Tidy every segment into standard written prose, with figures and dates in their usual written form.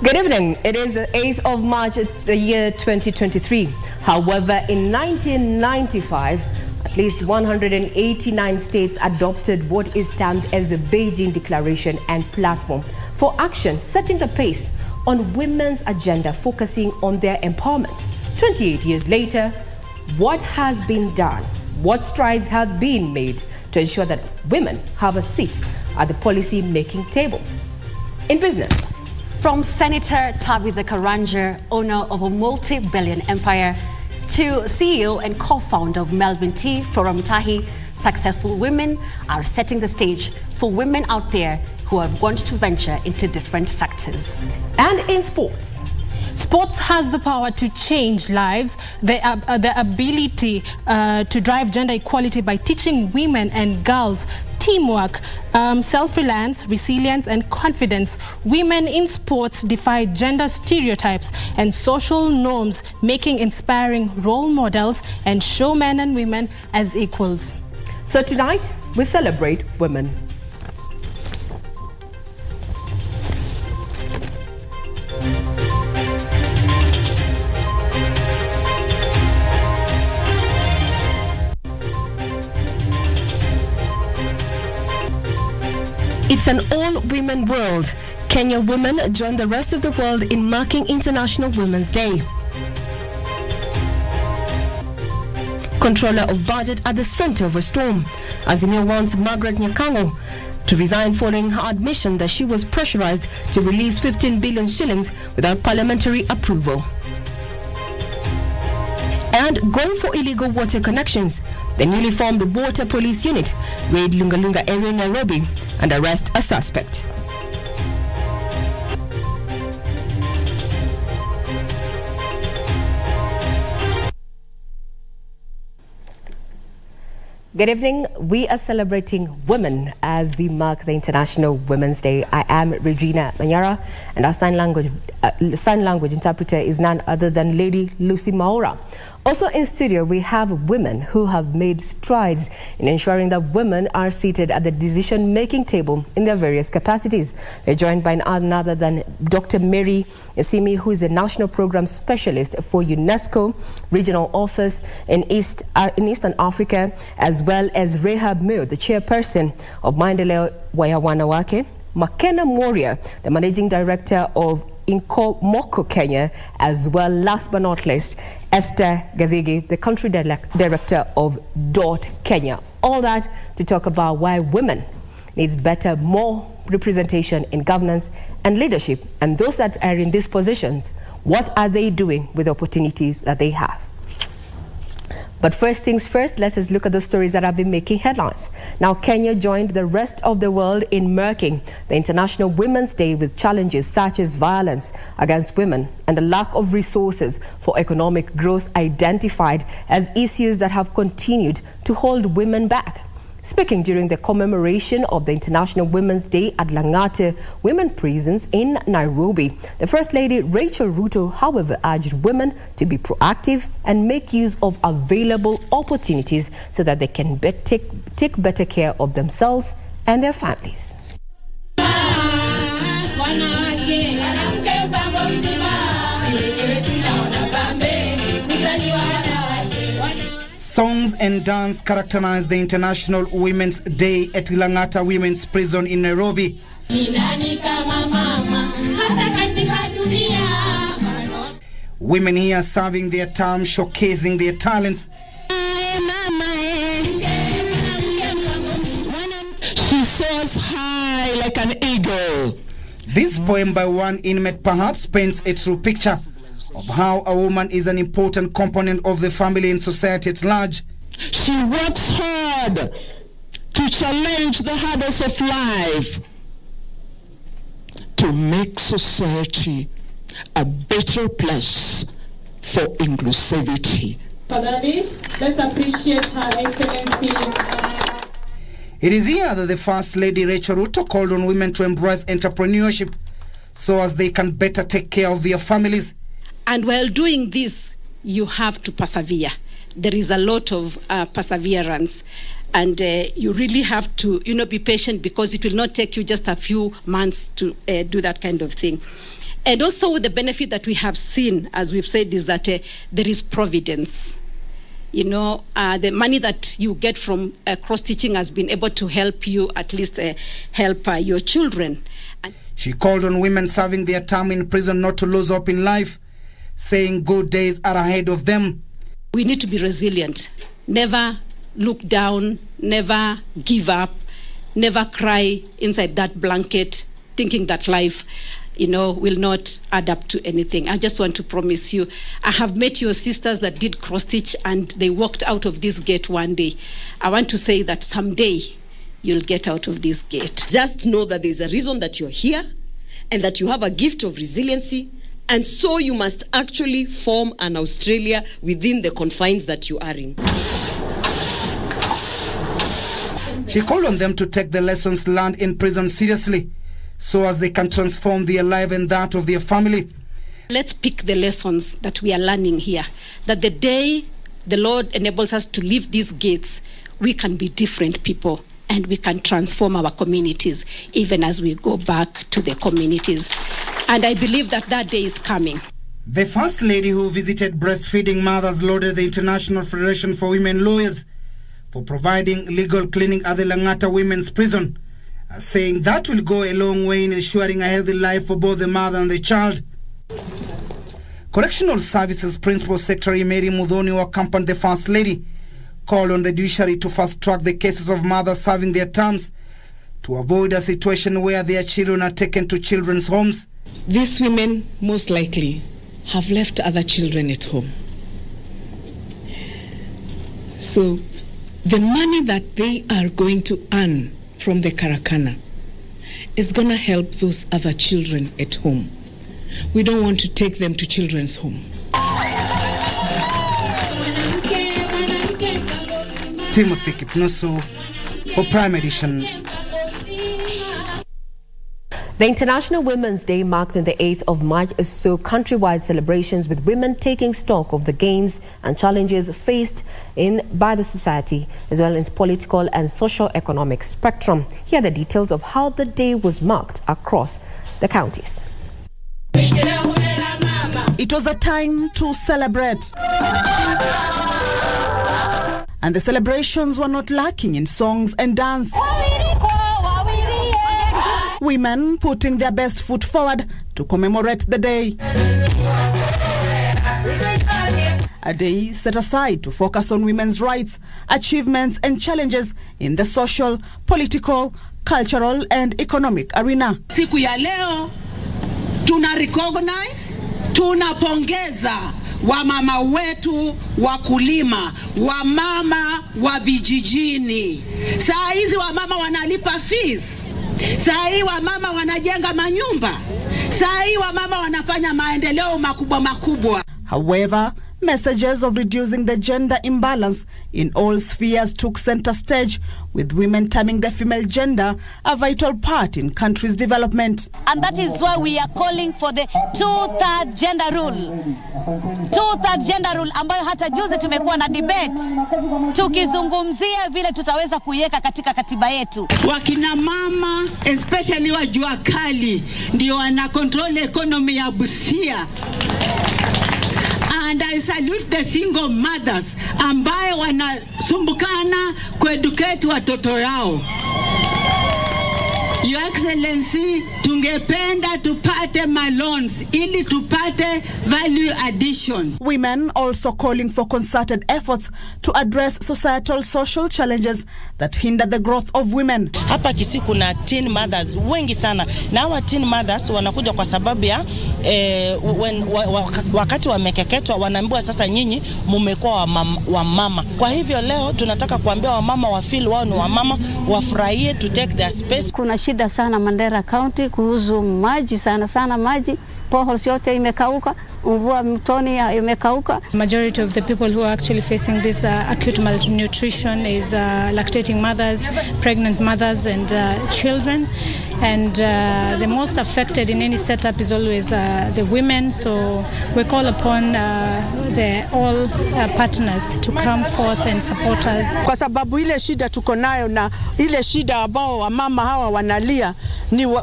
Good evening. It is the 8th of March, the year 2023. However, in 1995, at least 189 states adopted what is termed as the Beijing Declaration and Platform for Action, setting the pace on women's agenda, focusing on their empowerment. 28 years later, what has been done? What strides have been made to ensure that women have a seat at the policy-making table? In business, from Senator Tabitha Karanja, owner of a multi-billion empire, to CEO and co-founder of Melvin T. Forum Tahi, successful women are setting the stage for women out there who want to venture into different sectors. And in sports, sports has the power to change lives, the ability to drive gender equality by teaching women and girls teamwork, self-reliance, resilience, and confidence. Women in sports defy gender stereotypes and social norms, making inspiring role models and show men and women as equals. So tonight, we celebrate women. It's an all-women world. Kenya women join the rest of the world in marking International Women's Day. Controller of budget at the center of a storm. Azimio wants Margaret Nyakango to resign following her admission that she was pressurized to release 15 billion shillings without parliamentary approval. And going for illegal water connections, the newly formed Water Police Unit raid Lungalunga area in Nairobi and arrest a suspect. Good evening. We are celebrating women as we mark the International Women's Day. I am Regina, Manyara, and our sign language interpreter is none other than Lady Lucy Maura. Also in studio, we have women who have made strides in ensuring that women are seated at the decision-making table in their various capacities. We're joined by none other than Dr. Mary Esimi, who is a National Program Specialist for UNESCO Regional Office in Eastern Africa, as well as Rehab Mio, the chairperson of Maendeleo ya Wanawake, Makena Moria, the Managing Director of Inco Moko Kenya, as well, last but not least, Esther Gadhigi, the Country Director of DOT Kenya. All that to talk about why women needs more representation in governance and leadership, and those that are in these positions, what are they doing with the opportunities that they have? But first things first, let us look at the stories that have been making headlines. Now, Kenya joined the rest of the world in marking the International Women's Day with challenges such as violence against women and the lack of resources for economic growth identified as issues that have continued to hold women back. Speaking during the commemoration of the International Women's Day at Lang'ata Women Prisons in Nairobi, the First Lady Rachel Ruto, however, urged women to be proactive and make use of available opportunities so that they can take better care of themselves and their families. Songs and dance characterize the International Women's Day at Lang'ata Women's Prison in Nairobi. Women here serving their time, showcasing their talents. She soars high like an eagle. This poem by one inmate perhaps paints a true picture of how a woman is an important component of the family and society at large. She works hard to challenge the hurdles of life to make society a better place for inclusivity. Let's appreciate Her Excellency. It is here that the First Lady Rachel Ruto called on women to embrace entrepreneurship so as they can better take care of their families. And while doing this, you have to persevere. There is a lot of perseverance, and you really have to, be patient, because it will not take you just a few months to do that kind of thing. And also the benefit that we have seen, as we've said, is that there is providence. You know, the money that you get from cross-stitching has been able to help you at least help your children. She called on women serving their term in prison not to lose hope in life, saying good days are ahead of them. We need to be resilient. Never look down, never give up, never cry inside that blanket thinking that life, you know, will not add up to anything. I just want to promise you, I have met your sisters that did cross-stitch and they walked out of this gate one day. I want to say that someday you'll get out of this gate. Just know that there's a reason that you're here and that you have a gift of resiliency, and so you must actually form an Australia within the confines that you are in. She called on them to take the lessons learned in prison seriously, so as they can transform their life and that of their family. Let's pick the lessons that we are learning here, that the day the Lord enables us to leave these gates, we can be different people and we can transform our communities even as we go back to the communities. And I believe that that day is coming. The First Lady, who visited breastfeeding mothers, lauded the International Federation for Women Lawyers for providing legal clinic at the Langata Women's Prison, saying that will go a long way in ensuring a healthy life for both the mother and the child. Correctional Services Principal Secretary Mary Mudhoni, who accompanied the First Lady, called on the judiciary to fast-track the cases of mothers serving their terms to avoid a situation where their children are taken to children's homes. These women most likely have left other children at home. So the money that they are going to earn from the Karakana is going to help those other children at home. We don't want to take them to children's home. Timothy Kipnusu for Prime Edition. The International Women's Day marked on the 8th of March saw countrywide celebrations with women taking stock of the gains and challenges faced by the society, as well as political and socio-economic spectrum. Here are the details of how the day was marked across the counties. It was a time to celebrate. And the celebrations were not lacking in songs and dance. Women putting their best foot forward to commemorate the day. A day set aside to focus on women's rights, achievements and challenges in the social, political, cultural and economic arena. Siku ya leo tuna recognize, tunapongeza wamama wetu wakulima, wamama wa vijijini. Saa hizi wamama wanalipa fees. Saa hii wamama wanajenga manyumba. Saa hii wamama wanafanya maendeleo makubwa. However, messages of reducing the gender imbalance in all spheres took center stage, with women terming the female gender a vital part in countries' development. And that is why we are calling for the two-third gender rule. Two-third gender rule ambayo hata juzi tumekuwa na debates tukizungumzia vile tutaweza kuiweka katika katiba yetu. Wakina mama especially wa jua kali ndio wana control economy ya Busia. And I salute the single mothers ambayo wanasumbukana kueducate watoto yao. Your Excellency, tungependa tupate loans ili tupate value addition. Women also calling for concerted efforts to address societal social challenges that hinder the growth of women. Hapa Kisii kuna teen mothers wengi sana, na hawa teen mothers wanakuja kwa sababu ya wakati wamekeketwa wanaambiwa sasa nyinyi mmekuwa wa mama. Kwa hivyo leo tunataka kuambia wamama wa feel wao ni wamama, wafurahie to take their space. Kuna shida sana Mandera County kuhusu maji, sana maji, boreholes yote imekauka, mvua mtoni imekauka. Majority of the people who are actually facing this acute malnutrition is lactating mothers, pregnant mothers and children. And the most affected in any setup is always the women. So we call upon all partners to come forth and support us. Kwa sababu ile shida tuko nayo na ile shida ambao wamama hawa wanalia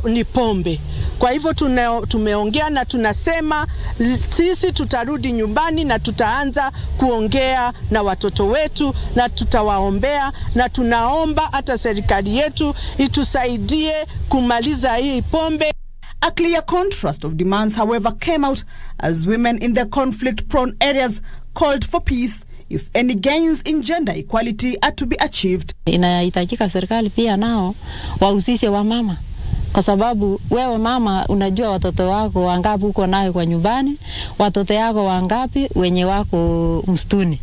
ni pombe. Kwa hivyo tumeongea na tunasema sisi tutarudi nyumbani na tutaanza kuongea na watoto wetu na tutawaombea, na tunaomba hata serikali yetu itusaidie kumaliza hii pombe. A clear contrast of demands, however, came out as women in the conflict-prone areas called for peace if any gains in gender equality are to be achieved. Inahitajika serikali pia nao wahusishe wamama, kwa sababu wewe mama unajua watoto wako wangapi uko nayo kwa nyumbani, watoto yako wangapi wenye wako msituni.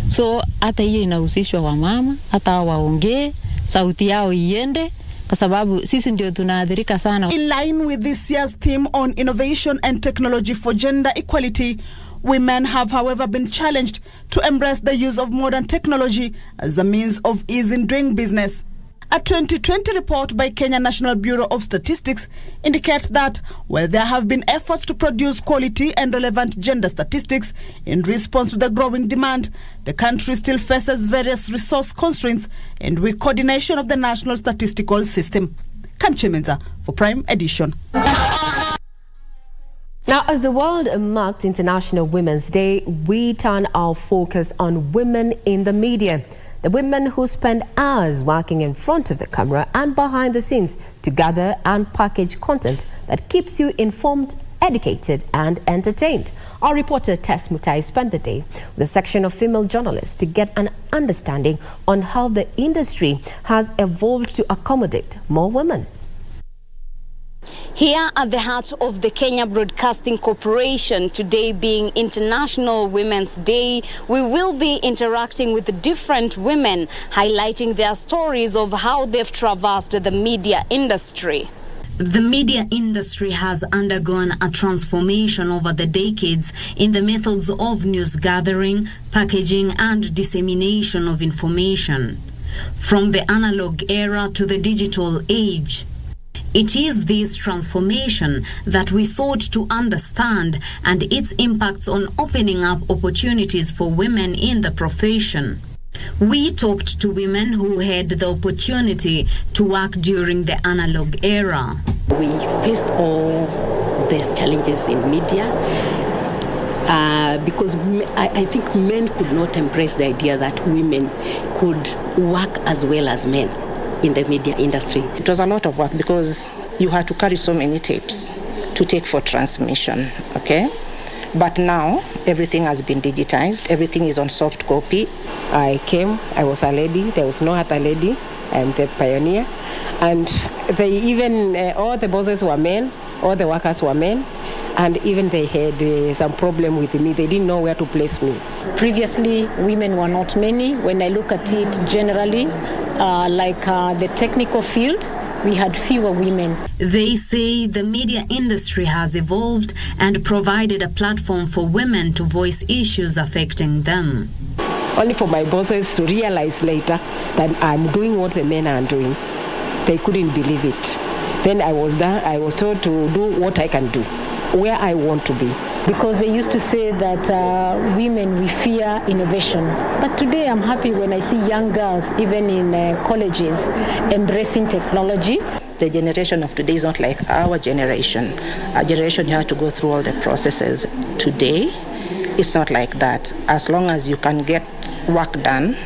So hata hiyo inahusishwa wamama, hata waongee, sauti yao iende, kwa sababu sisi ndio tunaathirika sana. In line with this year's theme on innovation and technology for gender equality, women have, however, been challenged to embrace the use of modern technology as a means of ease in doing business. A 2020 report by Kenya National Bureau of Statistics indicates that while there have been efforts to produce quality and relevant gender statistics in response to the growing demand, the country still faces various resource constraints and weak coordination of the national statistical system. Kamche Menza for Prime Edition. Now, as the world marked International Women's Day, we turn our focus on women in the media. The women who spend hours working in front of the camera and behind the scenes to gather and package content that keeps you informed, educated and entertained. Our reporter Tess Mutai spent the day with a section of female journalists to get an understanding on how the industry has evolved to accommodate more women. Here at the heart of the Kenya Broadcasting Corporation, today being International Women's Day, we will be interacting with different women, highlighting their stories of how they've traversed the media industry. The media industry has undergone a transformation over the decades in the methods of news gathering, packaging, and dissemination of information. From the analog era to the digital age, it is this transformation that we sought to understand and its impacts on opening up opportunities for women in the profession. We talked to women who had the opportunity to work during the analog era. We faced all the challenges in media because I think men could not embrace the idea that women could work as well as men in the media industry. It was a lot of work because you had to carry so many tapes to take for transmission, okay? But now everything has been digitized, everything is on soft copy. I came, I was a lady, there was no other lady, I'm the pioneer. And they even, all the bosses were men, all the workers were men, and even they had some problem with me. They didn't know where to place me. Previously, women were not many. When I look at it generally, the technical field, we had fewer women. They say the media industry has evolved and provided a platform for women to voice issues affecting them. Only for my bosses to realize later that I'm doing what the men are doing. They couldn't believe it. Then I was told to do what I can do, where I want to be. Because they used to say that women, we fear innovation. But today I'm happy when I see young girls, even in colleges, embracing technology. The generation of today is not like our generation. Our generation, you have to go through all the processes. Today, it's not like that. As long as you can get work done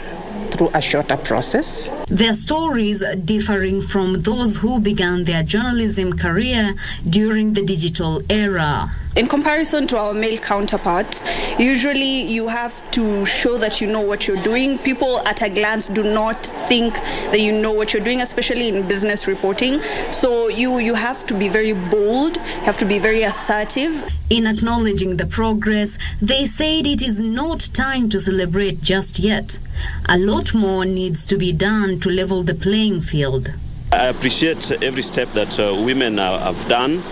through a shorter process. Their stories differing from those who began their journalism career during the digital era. In comparison to our male counterparts, usually you have to show that you know what you're doing. People at a glance do not think that you know what you're doing, especially in business reporting. So you have to be very bold, you have to be very assertive. In acknowledging the progress, they said it is not time to celebrate just yet. A lot more needs to be done to level the playing field. I appreciate every step that women have done.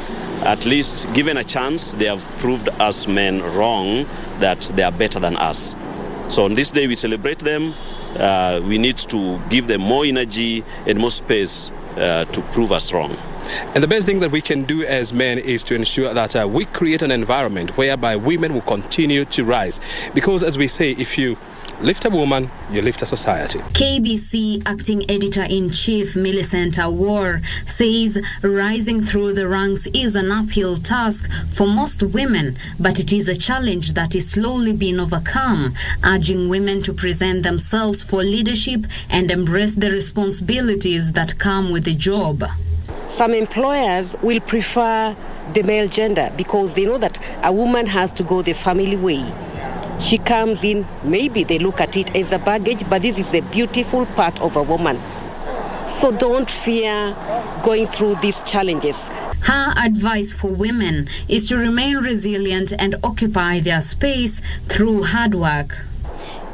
At least, given a chance, they have proved us men wrong, that they are better than us. So on this day, we celebrate them. We need to give them more energy and more space to prove us wrong. And the best thing that we can do as men is to ensure that we create an environment whereby women will continue to rise. Because as we say, if you lift a woman, you lift a society. KBC Acting Editor-in-Chief Millicent Awor says rising through the ranks is an uphill task for most women, but it is a challenge that is slowly being overcome, urging women to present themselves for leadership and embrace the responsibilities that come with the job. Some employers will prefer the male gender because they know that a woman has to go the family way. She comes in, maybe they look at it as a baggage, but this is the beautiful part of a woman. So don't fear going through these challenges. Her advice for women is to remain resilient and occupy their space through hard work.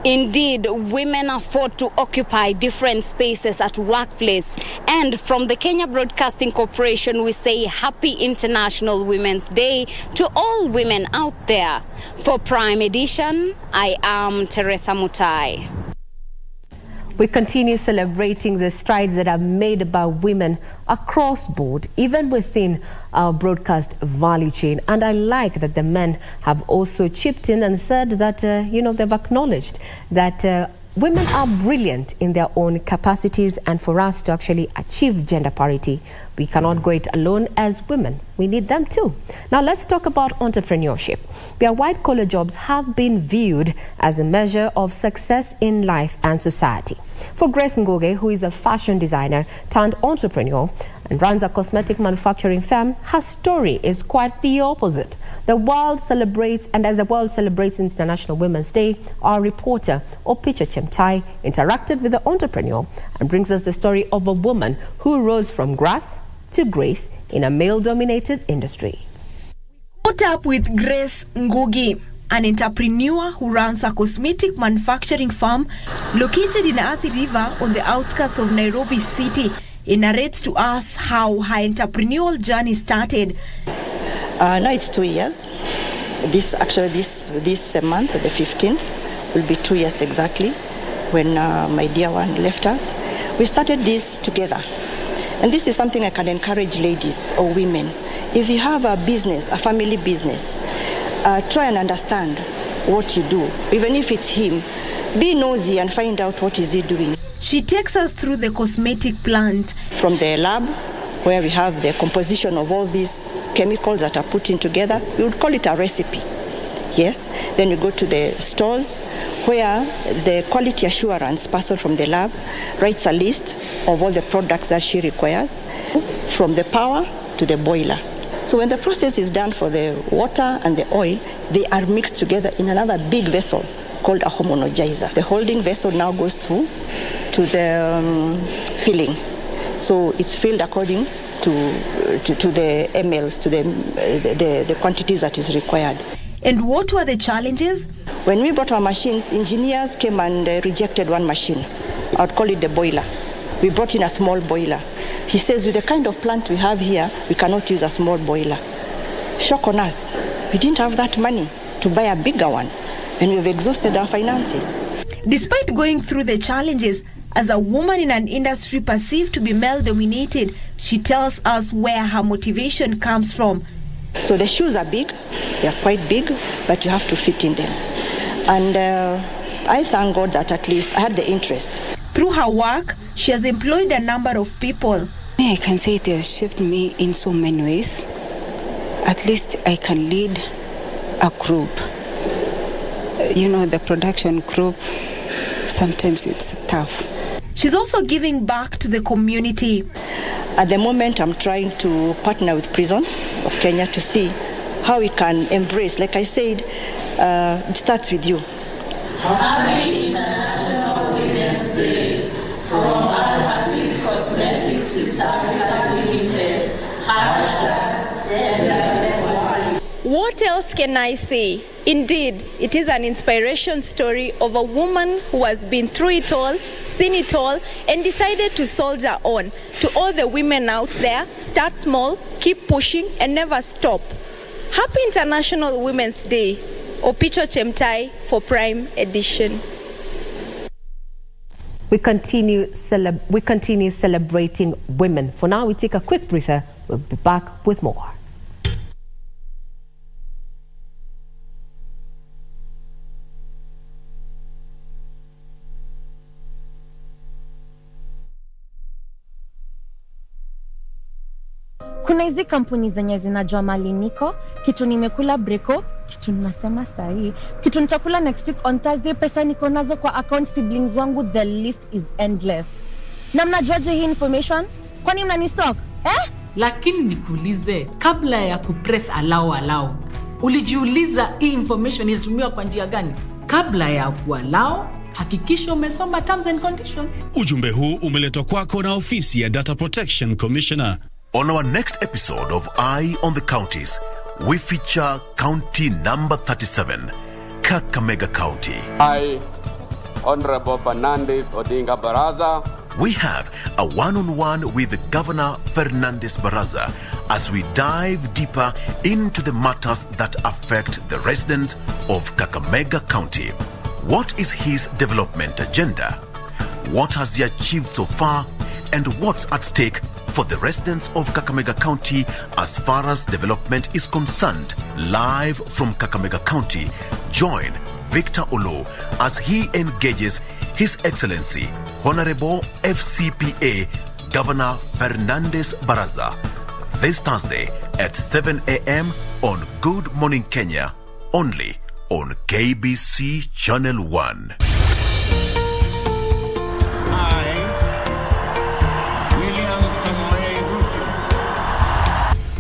Indeed, women afford to occupy different spaces at workplace. And from the Kenya Broadcasting Corporation, we say Happy International Women's Day to all women out there. For Prime Edition, I am Teresa Mutai. We continue celebrating the strides that are made by women across board, even within our broadcast value chain. And I like that the men have also chipped in and said that, they've acknowledged that women are brilliant in their own capacities, and for us to actually achieve gender parity, we cannot go it alone as women. We need them too. Now let's talk about entrepreneurship, where white-collar jobs have been viewed as a measure of success in life and society. For Grace Ngoge, who is a fashion designer turned entrepreneur and runs a cosmetic manufacturing firm, her story is quite the opposite. The world celebrates, and as the world celebrates International Women's Day, our reporter, Opicha Chemtai, interacted with the entrepreneur and brings us the story of a woman who rose from grass to grace in a male-dominated industry. Caught up with Grace Ngugi, an entrepreneur who runs a cosmetic manufacturing firm located in Athi River on the outskirts of Nairobi City. He narrates to us how her entrepreneurial journey started. Now it's 2 years. This month, the 15th, will be 2 years exactly when my dear one left us. We started this together. And this is something I can encourage ladies or women. If you have a business, a family business, try and understand what you do. Even if it's him, be nosy and find out what is he doing. She takes us through the cosmetic plant. From the lab, where we have the composition of all these chemicals that are put in together, we would call it a recipe. Yes. Then we go to the stores where the quality assurance person from the lab writes a list of all the products that she requires, from the power to the boiler. So when the process is done for the water and the oil, they are mixed together in another big vessel called a homologizer. The holding vessel now goes through to the filling. So it's filled according to the mLs, to the quantities that is required. And what were the challenges? When we bought our machines, engineers came and rejected one machine. I would call it the boiler. We brought in a small boiler. He says, with the kind of plant we have here, we cannot use a small boiler. Shock on us. We didn't have that money to buy a bigger one, and we've exhausted our finances. Despite going through the challenges, as a woman in an industry perceived to be male-dominated, she tells us where her motivation comes from. So the shoes are big, they're quite big, but you have to fit in them. And I thank God that at least I had the interest. Through her work, she has employed a number of people. I can say it has shaped me in so many ways. At least I can lead a group. The production group, sometimes it's tough. She's also giving back to the community. At the moment, I'm trying to partner with prisons of Kenya to see how we can embrace. Like I said, it starts with you. Happy International Women's Day from All Happy Cosmetics East Africa Limited. #GenderEquality. What else can I say? Indeed, it is an inspiration story of a woman who has been through it all, seen it all, and decided to soldier on. To all the women out there, start small, keep pushing, and never stop. Happy International Women's Day. Opicho Chemtai for Prime Edition. We continue celebrating women. For now, we take a quick breather. We'll be back with more. kuna hizi kampuni zenye zinajua mali niko, kitu nimekula breko, kitu ninasema sahi, kitu nitakula next week on Thursday, pesa niko nazo kwa account, siblings wangu, the list is endless. Na mnajuaje hii information? Kwani mnani stalk? Lakini nikuulize, kabla ya kupress allow, ulijiuliza hii information ilitumiwa kwa njia gani? Kabla ya kuallow, hakikisha umesoma terms and conditions. Ujumbe huu umeletwa kwako na ofisi ya Data Protection Commissioner. On our next episode of Eye on the Counties, we feature County number 37, Kakamega County. I, Honorable Fernandez Odinga Baraza. We have a one-on-one with Governor Fernandez Baraza as we dive deeper into the matters that affect the residents of Kakamega County. What is his development agenda? What has he achieved so far? And what's at stake for the residents of Kakamega County as far as development is concerned? Live from Kakamega County, join Victor Olo as he engages His Excellency Honorable FCPA Governor Fernandez Baraza this Thursday at 7 a.m. on Good Morning Kenya, only on KBC Channel 1.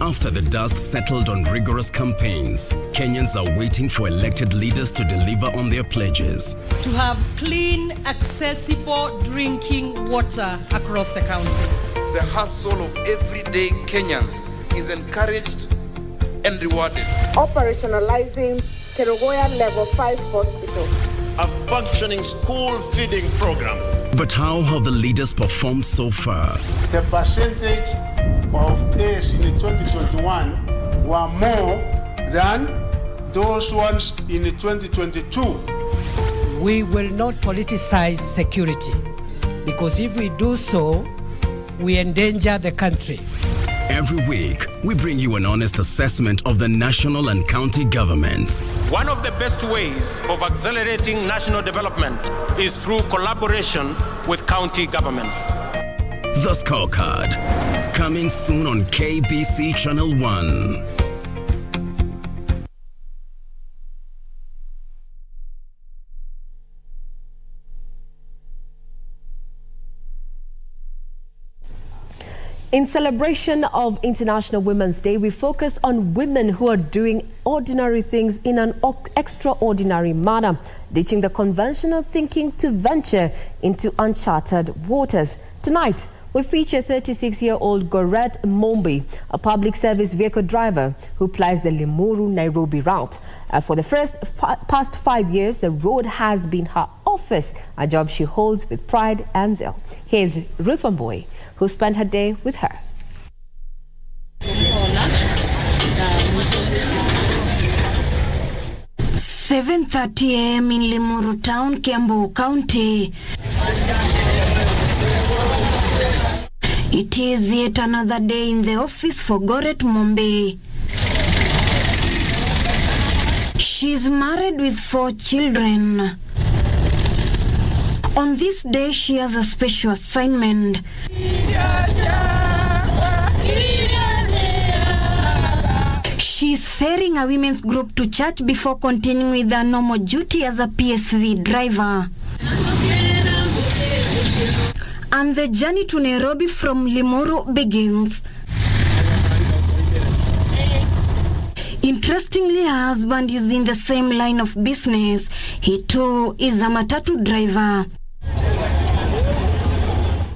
After the dust settled on rigorous campaigns, Kenyans are waiting for elected leaders to deliver on their pledges. To have clean, accessible drinking water across the county. The hustle of everyday Kenyans is encouraged and rewarded. Operationalizing Kerugoya Level 5 Hospital. A functioning school feeding program. But how have the leaders performed so far? The percentage of AIDS in 2021 were more than those ones in 2022. We will not politicize security, because if we do so, we endanger the country. Every week, we bring you an honest assessment of the national and county governments. One of the best ways of accelerating national development is through collaboration with county governments. The Scorecard, coming soon on KBC Channel 1. In celebration of International Women's Day, we focus on women who are doing ordinary things in an extraordinary manner, ditching the conventional thinking to venture into uncharted waters. Tonight, we feature 36-year-old Gorette Mombi, a public service vehicle driver who plies the Limuru-Nairobi route. For the past 5 years, the road has been her office, a job she holds with pride and zeal. Here's Ruth Wamboi, who spent her day with her. 7:30 a.m. in Limuru Town, Kiambu County. It is yet another day in the office for Gorette Mombi. She's married with 4 children. On this day, she has a special assignment. She's ferrying a women's group to church before continuing with her normal duty as a PSV driver. And the journey to Nairobi from Limuru begins. Interestingly, her husband is in the same line of business. He too is a matatu driver.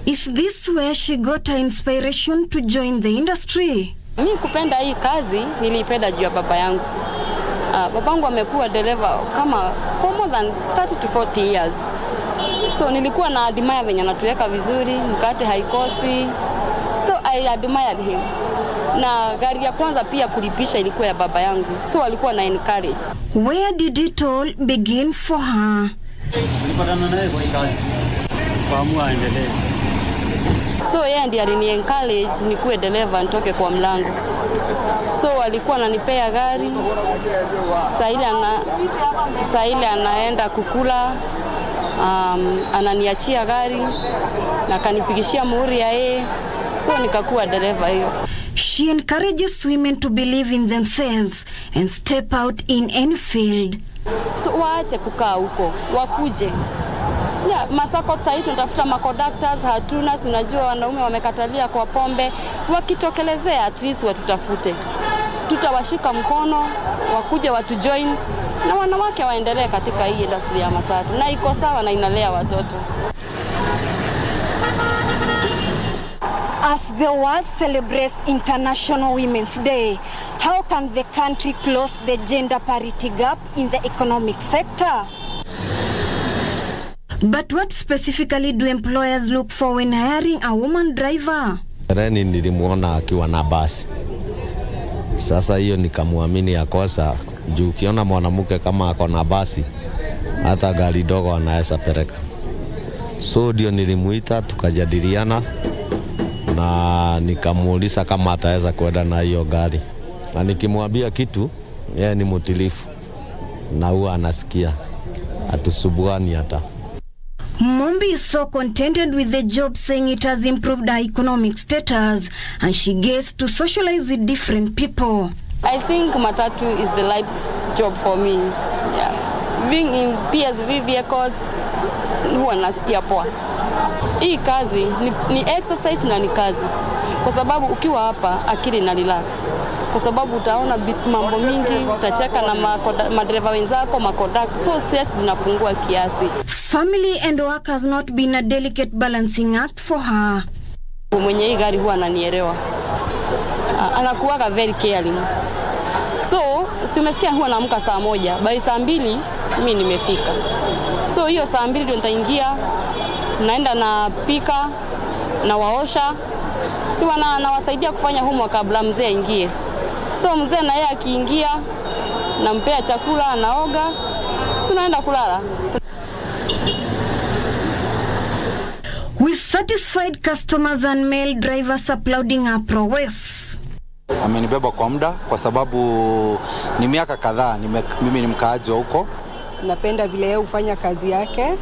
Is this where she got her inspiration to join the industry? Mimi kupenda hii kazi nilipenda juu ya baba yangu. Babangu amekuwa dereva kama for more than 30 to 40 years. So nilikuwa na admire venye anatuweka vizuri, mkate haikosi. So I admired him. Na gari ya kwanza pia kulipisha ilikuwa ya baba yangu. So alikuwa na encourage. Where did it all begin for her? Nilipatana naye kwa kazi. Kaamua aendelee. So yeye ndiye alini encourage nikuwe dereva nitoke kwa mlango. So alikuwa ananipea gari. Saa ile anaenda kukula. Ananiachia gari na kanipigishia muhuri ya yeye. So nikakuwa dereva hiyo. She encourages women to believe in themselves and step out in any field. So waache kukaa huko, wakuje. Yeah, masako sasa tunatafuta maconductors, hatuna, unajua wanaume wamekatalia kwa pombe, wakitokelezea at least watutafute. Tutawashika mkono, wakuje watujoin na wanawake waendelee katika hii industry ya matatu. Na iko sawa na inalea watoto. As the world celebrates International Women's Day, how can the country close the gender parity gap in the economic sector? But what specifically do employers look for when hiring a woman driver? Reni nilimuona akiwa na basi. Sasa hiyo nikamwamini akosa juu ukiona mwanamke kama ako na basi hata gari dogo anaweza peleka. So ndio nilimuita tukajadiliana na nikamuuliza kama ataweza kwenda na hiyo gari. Na nikimwambia kitu yeye ni mutilifu na huwa anasikia. Atusubuani hata. Mombi is so contented with the job, saying it has improved her economic status and she gets to socialize with different people. I think matatu is the life job for me. Yeah. Being in PSV vehicles, huwa nasikia poa. Hii kazi ni exercise na ni kazi. Kwa sababu ukiwa hapa akili na relax. Kwa sababu utaona mambo mingi, utacheka na madereva wenzako, maconductor, so stress zinapungua kiasi. Family and work has not been a delicate balancing act for her. Mwenye hii gari huwa ananielewa. Anakuwa very caring. So, si umesikia huwa naamka saa 1, bali saa 2 mimi nimefika. So hiyo saa 2 ndio nitaingia, naenda na pika na waosha. Si nawasaidia kufanya homework kabla mzee aingie. So mzee na yeye akiingia, nampea chakula, anaoga, tunaenda kulala. With satisfied customers and male drivers applauding her prowess. Amenibeba kwa muda kwa sababu ni miaka kadhaa mimi ni mkaaji wa huko. Napenda vile yeye hufanya kazi yake.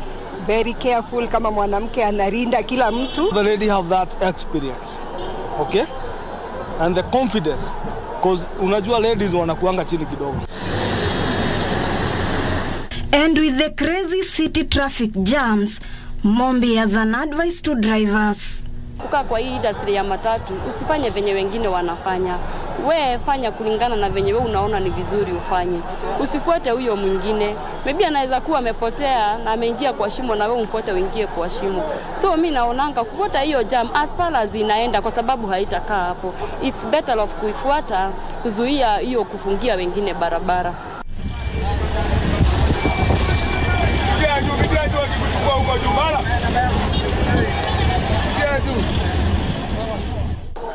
Very careful, kama mwanamke anarinda kila mtu. The lady have that experience. Okay? And the confidence. Because unajua ladies wanakuanga chini kidogo. And with the crazy city traffic jams, Mombi has an advice to drivers. Kukaa kwa hii industry ya matatu, usifanye venye wengine wanafanya. We fanya kulingana na venye we unaona ni vizuri ufanye. Usifuate huyo mwingine. Maybe anaweza kuwa amepotea na ameingia kwa shimo na we umfuate uingie kwa shimo. So mimi naonanga kufuata hiyo jam as far as inaenda kwa sababu haitakaa hapo. It's better off kuifuata kuzuia hiyo kufungia wengine barabara.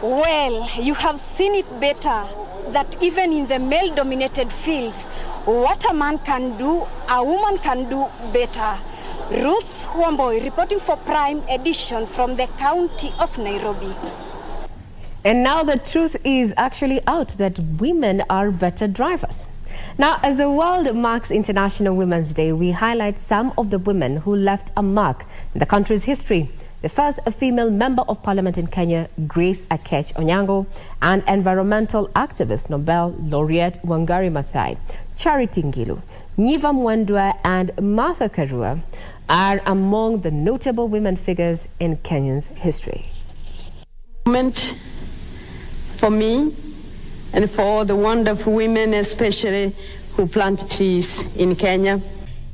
Well, you have seen it better that even in the male-dominated fields, what a man can do, a woman can do better. Ruth Wamboy reporting for Prime Edition from the county of Nairobi. And now the truth is actually out that women are better drivers. Now, as the world marks International Women's Day, we highlight some of the women who left a mark in the country's history. The first female member of parliament in Kenya, Grace Akech Onyango, and environmental activist Nobel laureate Wangari Maathai, Charity Ngilu, Nyiva Mwendwa, and Martha Karua are among the notable women figures in Kenya's history. Moment for me and for all the wonderful women, especially who plant trees in Kenya.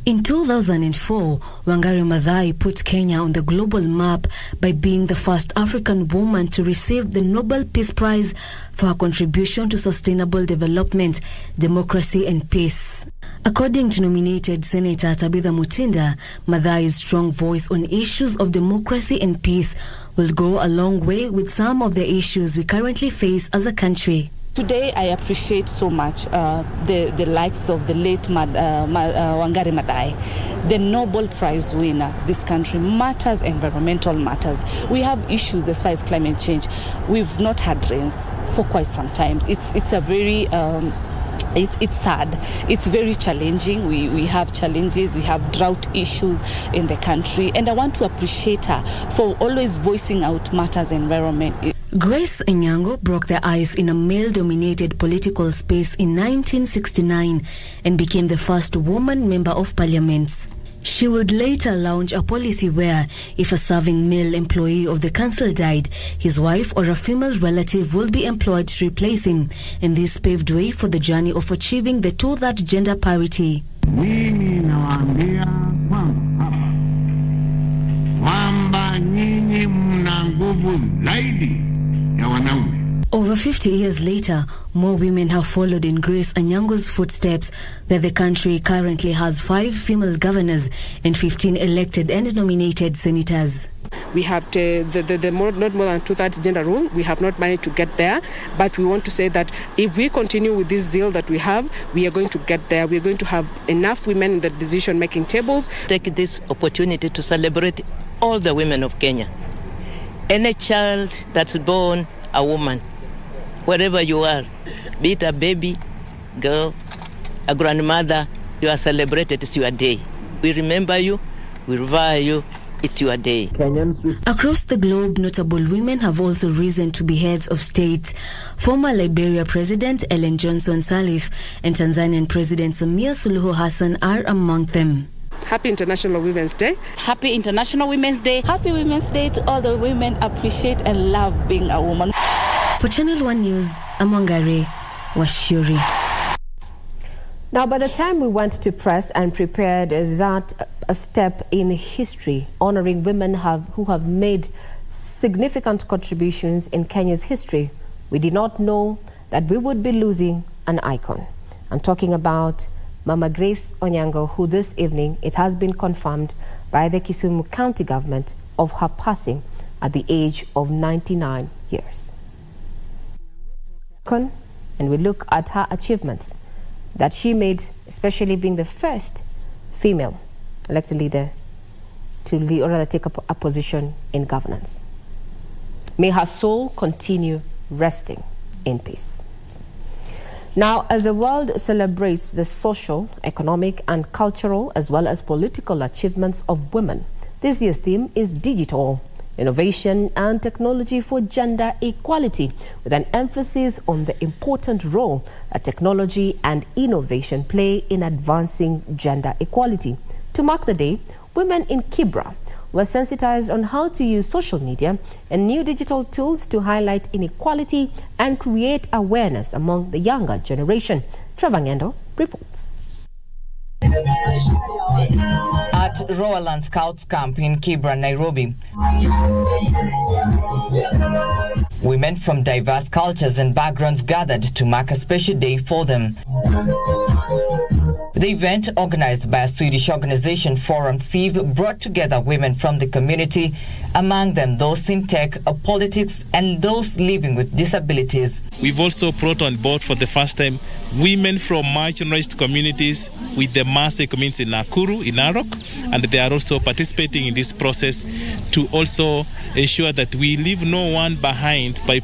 In 2004, Wangari Maathai put Kenya on the global map by being the first African woman to receive the Nobel Peace Prize for her contribution to sustainable development, democracy and peace. According to nominated Senator Tabitha Mutinda, Maathai's strong voice on issues of democracy and peace will go a long way with some of the issues we currently face as a country. Today, I appreciate so much the likes of the late Wangari Maathai, the Nobel Prize winner. This country matters, environmental matters. We have issues as far as climate change. We've not had rains for quite some time. It's a very it's sad. It's very challenging. We have challenges. We have drought issues in the country. And I want to appreciate her for always voicing out matters environment. Grace Onyango broke the ice in a male-dominated political space in 1969 and became the first woman member of parliament. She would later launch a policy where, if a serving male employee of the council died, his wife or a female relative will be employed to replace him, and this paved way for the journey of achieving the two-third gender parity. Mimi nawaambia kwamba nyinyi mna nguvu zaidi ya wanaume. Over 50 years later, more women have followed in Grace Onyango's footsteps, where the country currently has 5 female governors and 15 elected and nominated senators. We have not more than two-thirds gender rule. We have not managed to get there, but we want to say that if we continue with this zeal that we have, we are going to get there. We are going to have enough women in the decision-making tables. Take this opportunity to celebrate all the women of Kenya. Any child that's born a woman, wherever you are, be it a baby, girl, a grandmother, you are celebrated. It's your day. We remember you, we revere you. It's your day. Across the globe, notable women have also risen to be heads of state. Former Liberia President Ellen Johnson Sirleaf and Tanzanian President Samia Suluhu Hassan are among them. Happy International Women's Day. Happy International Women's Day. Happy Women's Day to all the women appreciate and love being a woman. For Channel 1 News, I'm Wangari Washuri. Now, by the time we went to press and prepared that a step in history, honoring women who have made significant contributions in Kenya's history, we did not know that we would be losing an icon. I'm talking about Mama Grace Onyango, who this evening, it has been confirmed by the Kisumu County government of her passing at the age of 99 years. And we look at her achievements that she made, especially being the first female elected leader to lead, or rather take a position in governance. May her soul continue resting in peace. Now, as the world celebrates the social, economic, and cultural, as well as political achievements of women, this year's theme is digital, innovation, and technology for gender equality, with an emphasis on the important role that technology and innovation play in advancing gender equality. To mark the day, women in Kibra were sensitized on how to use social media and new digital tools to highlight inequality and create awareness among the younger generation. Trevor Ngendo reports. At Roaland Scouts Camp in Kibra, Nairobi, women from diverse cultures and backgrounds gathered to mark a special day for them. The event, organized by a Swedish organization, Forum Siv, brought together women from the community, among them those in tech, politics, and those living with disabilities. We've also brought on board for the first time women from marginalized communities with the Maasai community in Nakuru, in Narok, and they are also participating in this process to also ensure that we leave no one behind by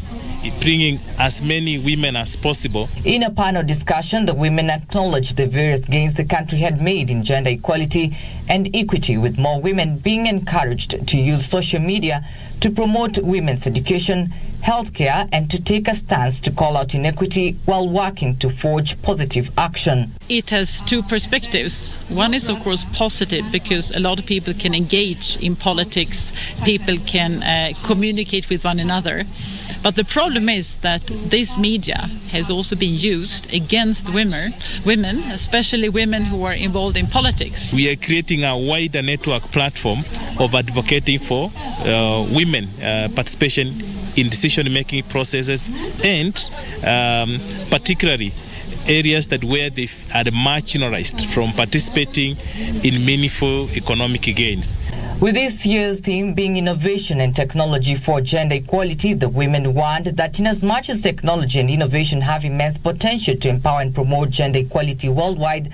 bringing as many women as possible. In a panel discussion, the women acknowledged the various gains the country had made in gender equality and equity, with more women being encouraged to use social media to promote women's education, healthcare, and to take a stance to call out inequity while working to forge positive action. It has two perspectives. One is, of course, positive because a lot of people can engage in politics, people can communicate with one another. But the problem is that this media has also been used against women, especially women who are involved in politics. We are creating a wider network platform of advocating for women participation in decision-making processes, and particularly areas that where they are marginalized from participating in meaningful economic gains. With this year's theme being innovation and technology for gender equality, the women warned that inasmuch as technology and innovation have immense potential to empower and promote gender equality worldwide,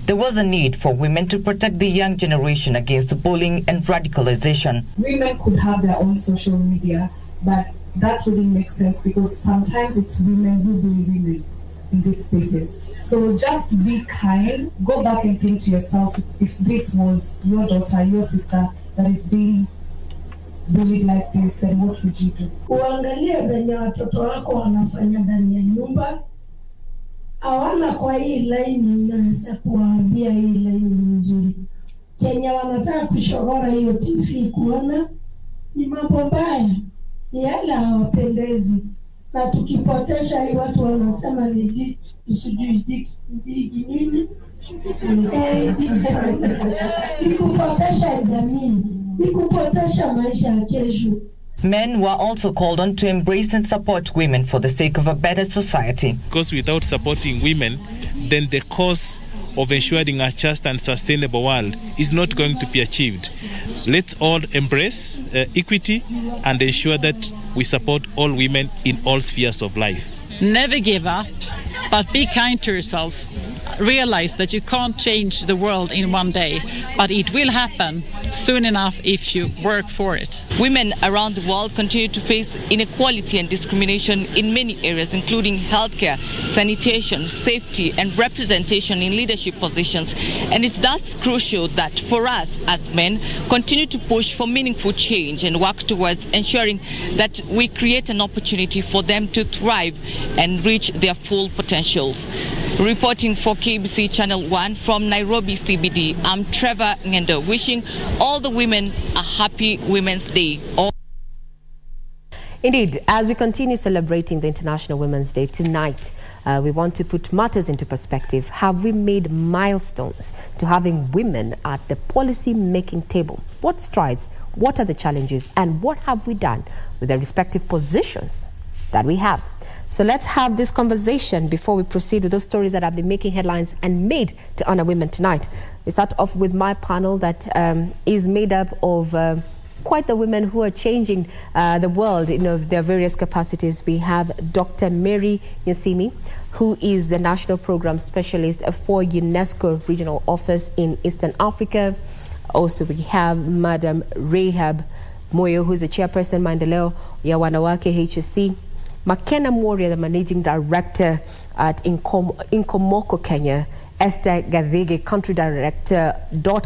there was a need for women to protect the young generation against bullying and radicalization. Women could have their own social media, but that wouldn't make sense because sometimes it's women who bully women in these spaces. So just be kind, go back and think to yourself, if this was your daughter, your sister that is being build it like this, then what would you do? Uangalie venye watoto wako wanafanya ndani ya nyumba. Hawana kwa hii laini, unaweza kuwaambia hii laini ni nzuri. Kenya wanataka kushogora hiyo TV kuona ni mambo mbaya, ni yale hawapendezi. Na tukipotesha hii watu wanasema ni nini? Ni kupotesha jamii, ni kupotesha maisha ya kesho. Men were also called on to embrace and support women for the sake of a better society. Because without supporting women, then the cause of ensuring a just and sustainable world is not going to be achieved. Let's all embrace equity and ensure that we support all women in all spheres of life. Never give up, but be kind to yourself. Realize that you can't change the world in one day, but it will happen soon enough if you work for it. Women around the world continue to face inequality and discrimination in many areas, including healthcare, sanitation, safety, and representation in leadership positions. And it's thus crucial that for us as men, continue to push for meaningful change and work towards ensuring that we create an opportunity for them to thrive and reach their full potentials. Reporting for KBC Channel 1 from Nairobi CBD, I'm Trevor Ngendo, wishing all the women a happy Women's Day. Indeed, as we continue celebrating the International Women's Day tonight, we want to put matters into perspective. Have we made milestones to having women at the policy-making table? What strides, what are the challenges, and what have we done with the respective positions that we have? So let's have this conversation before we proceed with those stories that have been making headlines and made to honor women tonight. We start off with my panel that is made up of quite the women who are changing the world in their various capacities. We have Dr. Mary Nyasimi, who is the National Program Specialist for UNESCO Regional Office in Eastern Africa. Also, we have Madam Rahab Moyo, who is the Chairperson Maendeleo ya Wanawake HSC. Makena Moria, the Managing Director at Inkomoko, Kenya. Esther Gadhege, Country Director,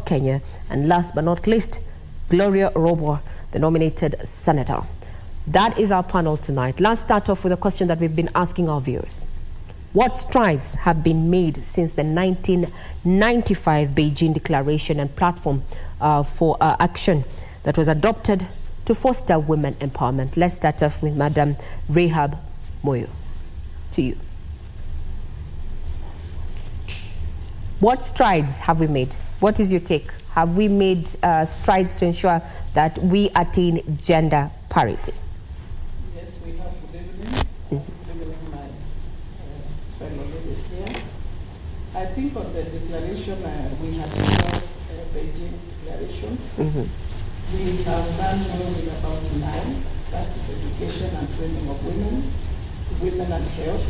Kenya. And last but not least, Gloria Robo, the nominated senator. That is our panel tonight. Let's start off with a question that we've been asking our viewers. What strides have been made since the 1995 Beijing Declaration and Platform for Action that was adopted to foster women empowerment? Let's start off with Madam Rahab Moyo. To you. What strides have we made? What is your take? Have we made strides to ensure that we attain gender parity? Yes, we have. Good evening. Good evening, my fellow ladies here. I think on the declaration, we have Beijing declarations. We have done more with about 9. That is education and training of women, women and health.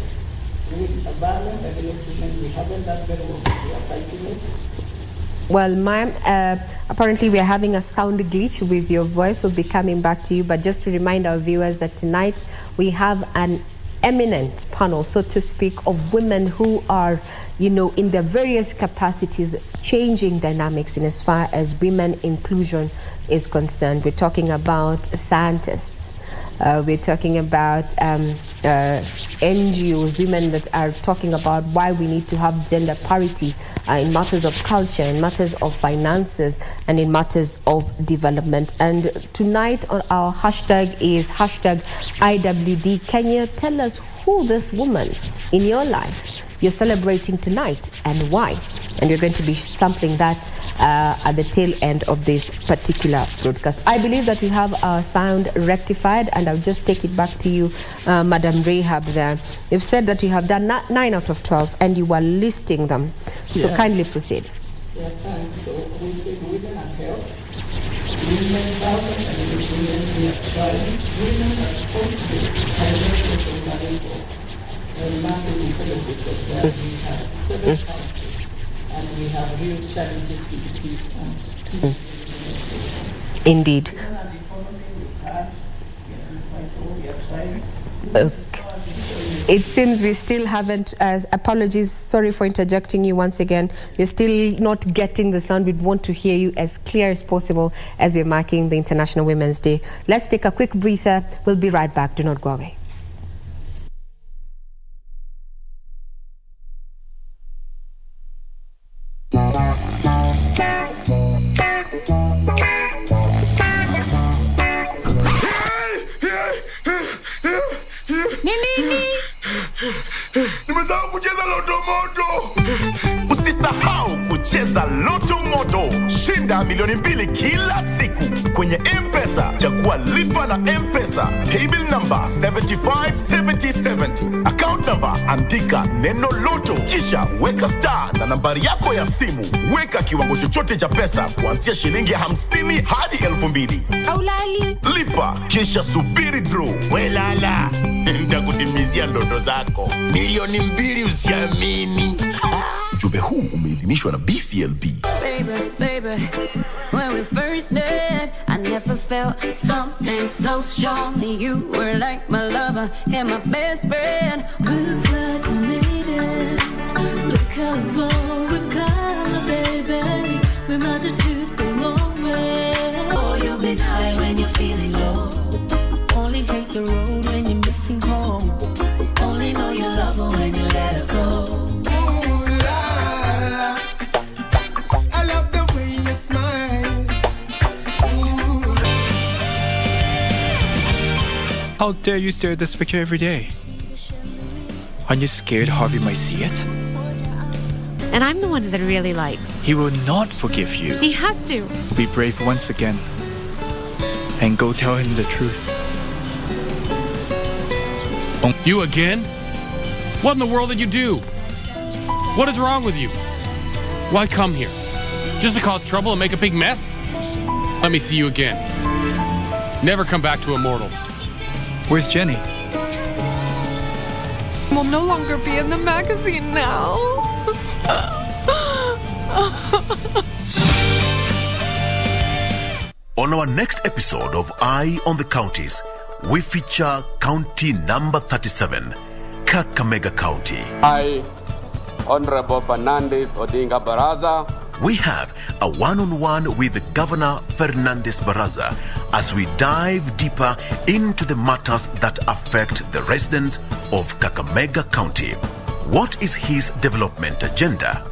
With violence against women, we haven't done very well. We are fighting it. Well, ma'am, apparently we are having a sound glitch with your voice. We'll be coming back to you. But just to remind our viewers that tonight we have an eminent panel, so to speak, of women who are, in their various capacities, changing dynamics in as far as women inclusion is concerned. We're talking about scientists. We're talking about NGOs, women that are talking about why we need to have gender parity in matters of culture, in matters of finances, and in matters of development. And tonight on our hashtag is hashtag IWD Kenya. Tell us who this woman in your life you're celebrating tonight and why. And you're going to be sampling that at the tail end of this particular broadcast. I believe that we have our sound rectified, and I'll just take it back to you, Madam Rahab there. You've said that you have done 9 out of 12 and you are listing them. So Yes. kindly proceed. Yeah, thanks. So we said women and health, women empowerment and women we are trying, women are confident and women are able. And now we celebrate that we have 7 countries and we have real challenges in peace and peace. Indeed. We are quite old, we are trying. Okay. It seems we still haven't, apologies, sorry for interjecting you once again. We're still not getting the sound. We'd want to hear you as clear as possible as we're marking the International Women's Day. Let's take a quick breather. We'll be right back. Do not go away. Nimesahau kucheza Loto Moto. Usisahau kucheza Loto Moto. Shinda milioni 2 kila siku kwenye M-Pesa. Chagua lipa na M-Pesa. Paybill number 757070. Account number andika neno Loto. Kisha weka star na nambari yako ya simu. Weka kiwango chochote cha pesa kuanzia shilingi 50 hadi 2,000. Aulali. Lipa kisha subiri draw. Welala. Nitakutimizia ndoto zako. Milioni 2 usiamini. Ujumbe huu umeidhinishwa na BCLB. Baby, when we first met, I never felt something so strong. You were like my lover and my best friend. Looks like we made it. Look how far we've come, baby. We might have took the long way. Oh, you've been high when you're feeling low. Only hate the road when you're missing home. Only know you love her when you let her go. How dare you stare at this picture every day? Aren't you scared Harvey might see it? And I'm the one that really likes. He will not forgive you. He has to. Be brave once again. And go tell him the truth. You again? What in the world did you do? What is wrong with you? Why come here? Just to cause trouble and make a big mess? Let me see you again. Never come back to Immortal. Where's Jenny? We'll no longer be in the magazine now. On our next episode of Eye on the Counties, we feature County number 37, Kakamega County. I, Honorable Fernandez Odinga Baraza. We have a one-on-one with Governor Fernandez Baraza as we dive deeper into the matters that affect the residents of Kakamega County. What is his development agenda?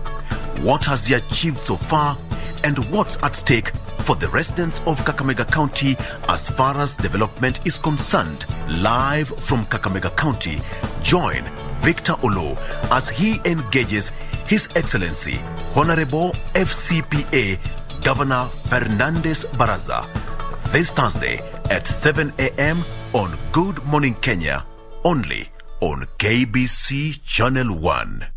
What has he achieved so far? And what's at stake for the residents of Kakamega County as far as development is concerned? Live from Kakamega County, join Victor Olo as he engages His Excellency Honorable FCPA Governor Fernandez Baraza this Thursday at 7 a.m. on Good Morning Kenya, only on KBC Channel 1.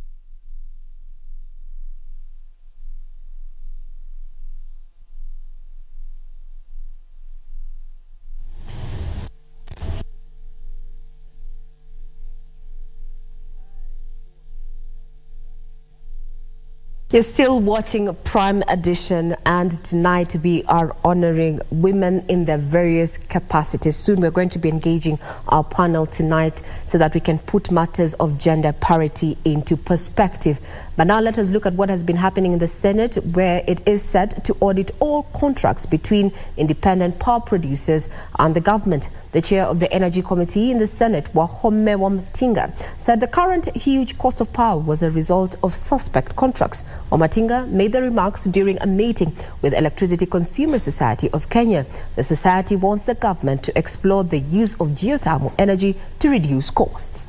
You're still watching Prime Edition, and tonight we are honoring women in their various capacities. Soon we're going to be engaging our panel tonight so that we can put matters of gender parity into perspective. But now let us look at what has been happening in the Senate, where it is set to audit all contracts between independent power producers and the government. The chair of the Energy Committee in the Senate, Wahome Wamatinga, said the current huge cost of power was a result of suspect contracts. Wamatinga made the remarks during a meeting with Electricity Consumer Society of Kenya. The society wants the government to explore the use of geothermal energy to reduce costs.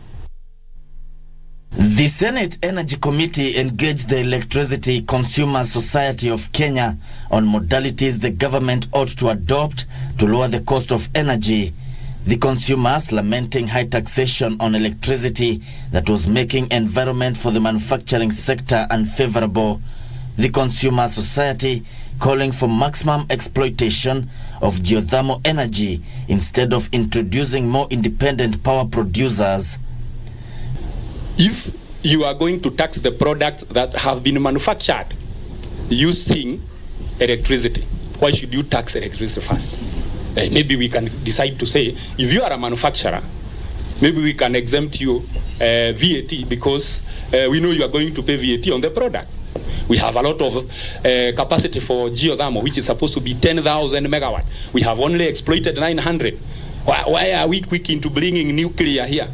The Senate Energy Committee engaged the Electricity Consumer Society of Kenya on modalities the government ought to adopt to lower the cost of energy. The consumers lamenting high taxation on electricity that was making environment for the manufacturing sector unfavorable. The Consumer Society calling for maximum exploitation of geothermal energy instead of introducing more independent power producers. If you are going to tax the products that have been manufactured using electricity, why should you tax electricity first? Maybe we can decide to say, if you are a manufacturer maybe we can exempt you VAT because we know you are going to pay VAT on the product. We have a lot of capacity for geothermal, which is supposed to be 10,000 megawatts. We have only exploited 900. Why are we quick into bringing nuclear here?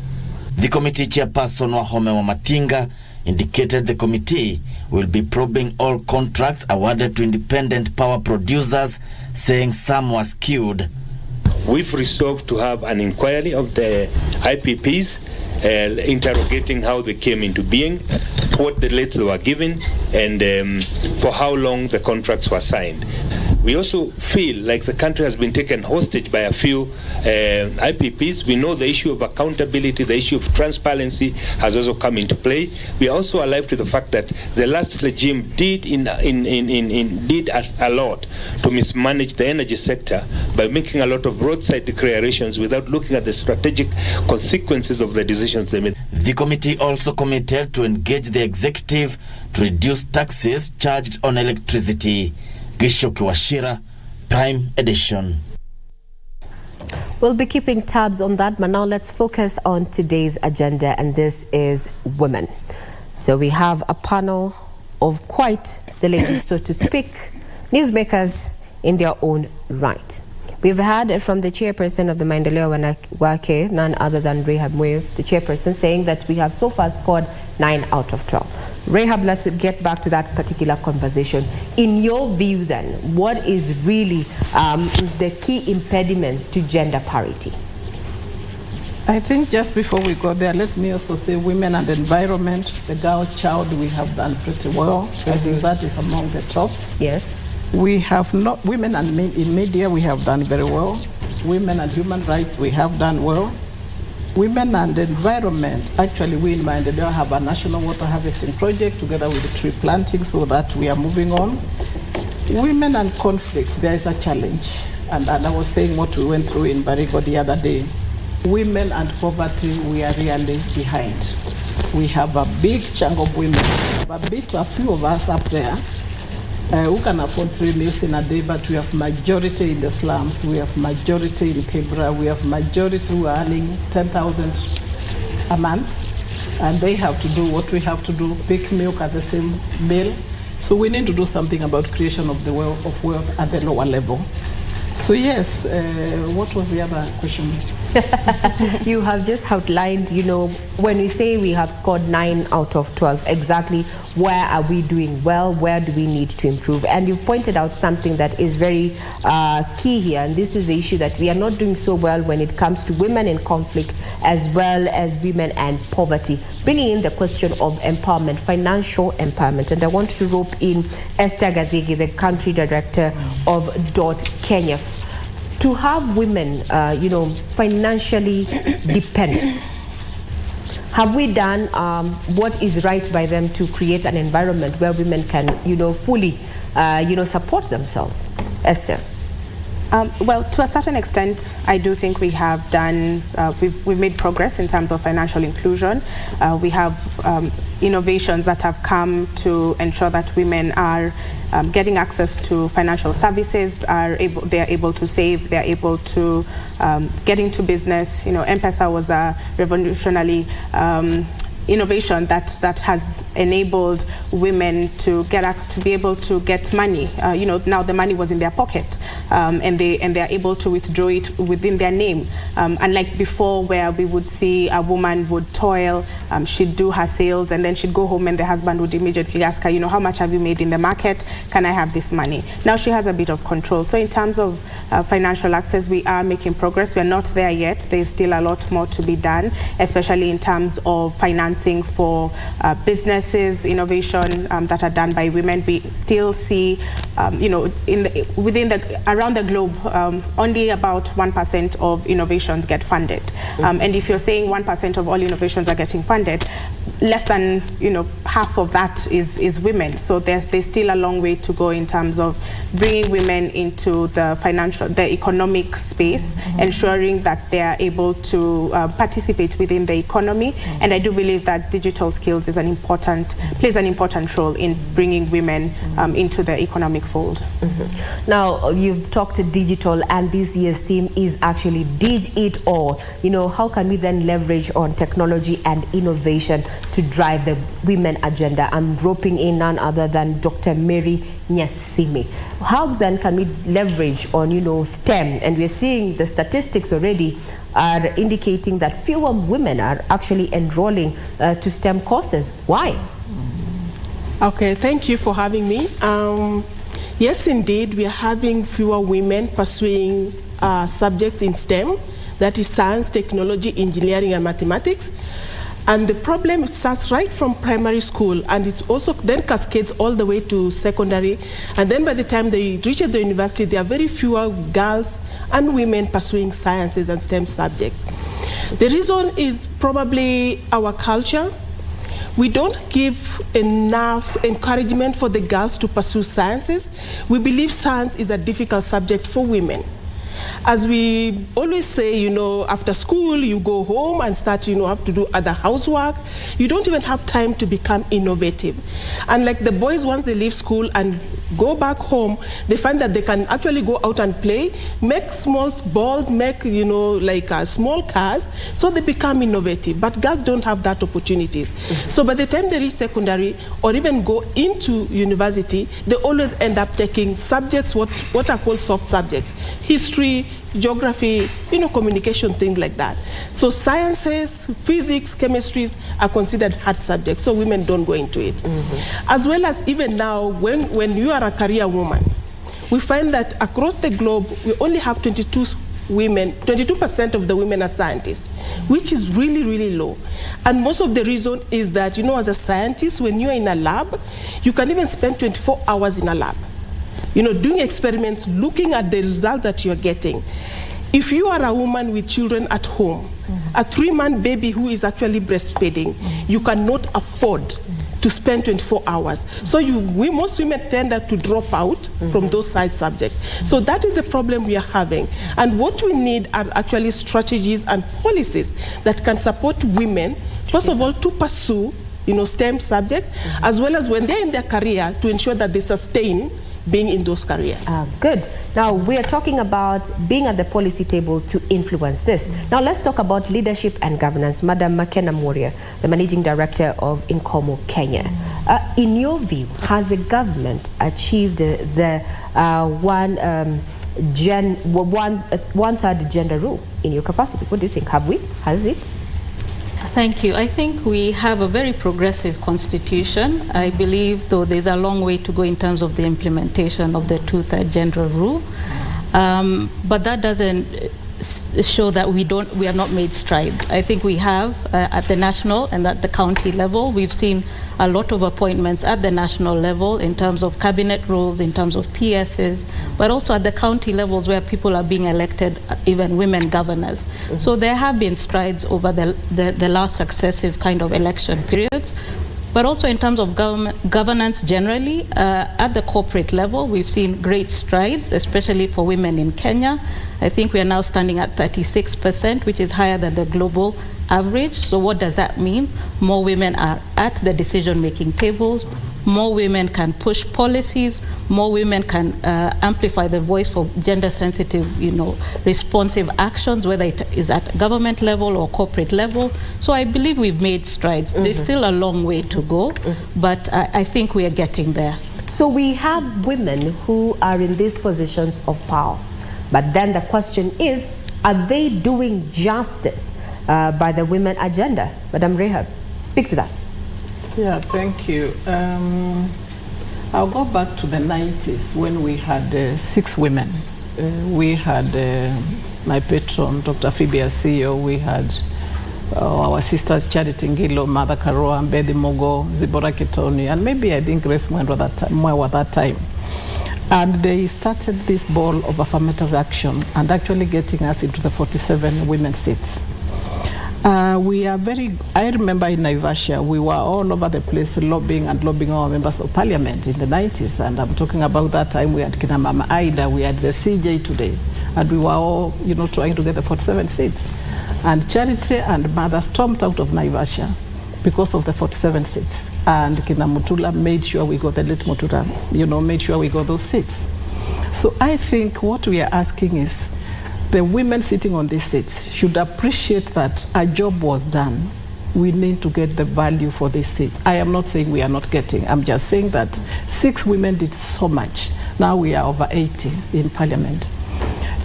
The committee chairperson Wahome Wamatinga indicated the committee will be probing all contracts awarded to independent power producers, saying some were skewed. We've resolved to have an inquiry of the IPPs, interrogating how they came into being, what the dates they were given, and for how long the contracts were signed. We also feel like the country has been taken hostage by a few IPPs. We know the issue of accountability, the issue of transparency has also come into play. We are also alive to the fact that the last regime did a lot to mismanage the energy sector by making a lot of roadside declarations without looking at the strategic consequences of the decisions they made. The committee also committed to engage the executive to reduce taxes charged on electricity. Gishoki Washira, Prime Edition. We'll be keeping tabs on that, but now let's focus on today's agenda, and this is women. So we have a panel of quite the ladies, so to speak, newsmakers in their own right. We've heard from the chairperson of the Maendeleo Wanawake, none other than Rahab Moyo, the chairperson, saying that we have so far scored 9 out of 12. Rahab, let's get back to that particular conversation. In your view then, what is really the key impediments to gender parity? I think just before we go there, let me also say women and environment, the girl child, we have done pretty well. I think that is among the top. Yes. We have not, women and in media, we have done very well. Women and human rights, we have done well. Women and environment, actually we in Manyara have a national water harvesting project together with the tree planting, so that we are moving on. Women and conflict, there is a challenge. And I was saying what we went through in Barigo the other day. Women and poverty, we are really behind. We have a big chunk of women, a few of us up there who can afford 3 meals in a day, but we have majority in the slums, we have majority in Kibra, we have majority who are earning 10,000 a month, and they have to do what we have to do, pick milk at the same meal. So we need to do something about creation of the wealth at the lower level. So yes, what was the other question? You have just outlined, when we say we have scored 9 out of 12, exactly where are we doing well, where do we need to improve? And you've pointed out something that is very key here, and this is the issue that we are not doing so well when it comes to women in conflict as well as women and poverty. Bringing in the question of empowerment, financial empowerment, and I want to rope in Esther Gadhigi, the country director of DOT Kenya. To have women, financially dependent, have we done what is right by them to create an environment where women can, fully, support themselves? Esther. Well, to a certain extent, I do think we have done, we've made progress in terms of financial inclusion. We have innovations that have come to ensure that women are getting access to financial services, they are able to save, they are able to get into business. M-Pesa was a revolutionary innovation that has enabled women to be able to get money. Now the money was in their pocket, and they are able to withdraw it within their name. Unlike before, where we would see a woman would toil, she'd do her sales, and then she'd go home, and the husband would immediately ask her, how much have you made in the market? Can I have this money? Now she has a bit of control. So in terms of financial access, we are making progress. We're not there yet. There's still a lot more to be done, especially in terms of financing for businesses, innovation that are done by women. We still see, around the globe, only about 1% of innovations get funded. And if you're saying 1% of all innovations are getting funded, less than half of that is women. So there's still a long way to go in terms of bringing women into the economic space, ensuring that they are able to participate within the economy. And I do believe that digital skills plays an important role in bringing women into the economic fold. Now, you've talked to digital, and this year's theme is actually Dig It All. How can we then leverage on technology and innovation to drive the women agenda? I'm roping in none other than Dr. Mary Nyasimi. How then can we leverage on, STEM? And we're seeing the statistics already are indicating that fewer women are actually enrolling to STEM courses. Why? Okay, thank you for having me. Yes, indeed, we are having fewer women pursuing subjects in STEM, that is science, technology, engineering, and mathematics. And the problem starts right from primary school, and it also then cascades all the way to secondary. And then by the time they reach the university, there are very fewer girls and women pursuing sciences and STEM subjects. The reason is probably our culture. We don't give enough encouragement for the girls to pursue sciences. We believe science is a difficult subject for women. As we always say, after school, you go home and start, have to do other housework. You don't even have time to become innovative. And like the boys, once they leave school and go back home, they find that they can actually go out and play, make small balls, make, small cars, so they become innovative. But girls don't have that opportunities. So by the time they reach secondary or even go into university, they always end up taking subjects, what are called soft subjects, history, geography, communication, things like that. So sciences, physics, chemistries are considered hard subjects, so women don't go into it. As well as even now, when you are a career woman, we find that across the globe, we only have 22% of the women are scientists, which is really, really low. And most of the reason is that, as a scientist, when you're in a lab, you can even spend 24 hours in a lab. Doing experiments, looking at the result that you're getting. If you are a woman with children at home, a 3-month baby who is actually breastfeeding, you cannot afford to spend 24 hours. So most women tend to drop out from those side subjects. So that is the problem we are having. And what we need are actually strategies and policies that can support women, first of all, to pursue STEM subjects, as well as when they're in their career, to ensure that they sustain being in those careers. Good. Now, we are talking about being at the policy table to influence this. Now, let's talk about leadership and governance. Madam McKenna Moria, the Managing Director of Incomo Kenya. In your view, has the government achieved the one-third gender rule in your capacity? What do you think? Have we? Has it? Thank you. I think we have a very progressive constitution. I believe, though, there's a long way to go in terms of the implementation of the two-third gender rule. But that doesn't show that we have not made strides. I think we have at the national and at the county level. We've seen a lot of appointments at the national level in terms of cabinet roles, in terms of PSs, but also at the county levels where people are being elected, even women governors. So there have been strides over the last successive kind of election periods. But also in terms of governance generally, at the corporate level, we've seen great strides, especially for women in Kenya. I think we are now standing at 36%, which is higher than the global average. So what does that mean? More women are at the decision-making tables. More women can push policies. More women can amplify the voice for gender-sensitive, responsive actions, whether it is at government level or corporate level. So I believe we've made strides. There's still a long way to go, but I think we are getting there. So we have women who are in these positions of power, but then the question is, are they doing justice by the women agenda? Madam Rehab, speak to that. Yeah, thank you. I'll go back to the 90s when we had 6 women. We had my patron, Dr. Phoebe Asio. We had our sisters Charity Ngilo, Mother Karoa, Mbedi Mogo, Zibora Kitoni, and maybe I think Grace Mwendo at that time. And they started this ball of affirmative action and actually getting us into the 47 women seats. We are I remember in Naivasha, we were all over the place lobbying our members of parliament in the 90s. And I'm talking about that time we had Kina Mama Aida, we had the CJ today. And we were all, trying to get the 47 seats. And Charity and Mother stormed out of Naivasha because of the 47 seats. And Kina Mutula made sure we got the late Mutula, made sure we got those seats. So I think what we are asking is, the women sitting on these seats should appreciate that a job was done. We need to get the value for these seats. I am not saying we are not getting. I'm just saying that 6 women did so much. Now we are over 80 in parliament.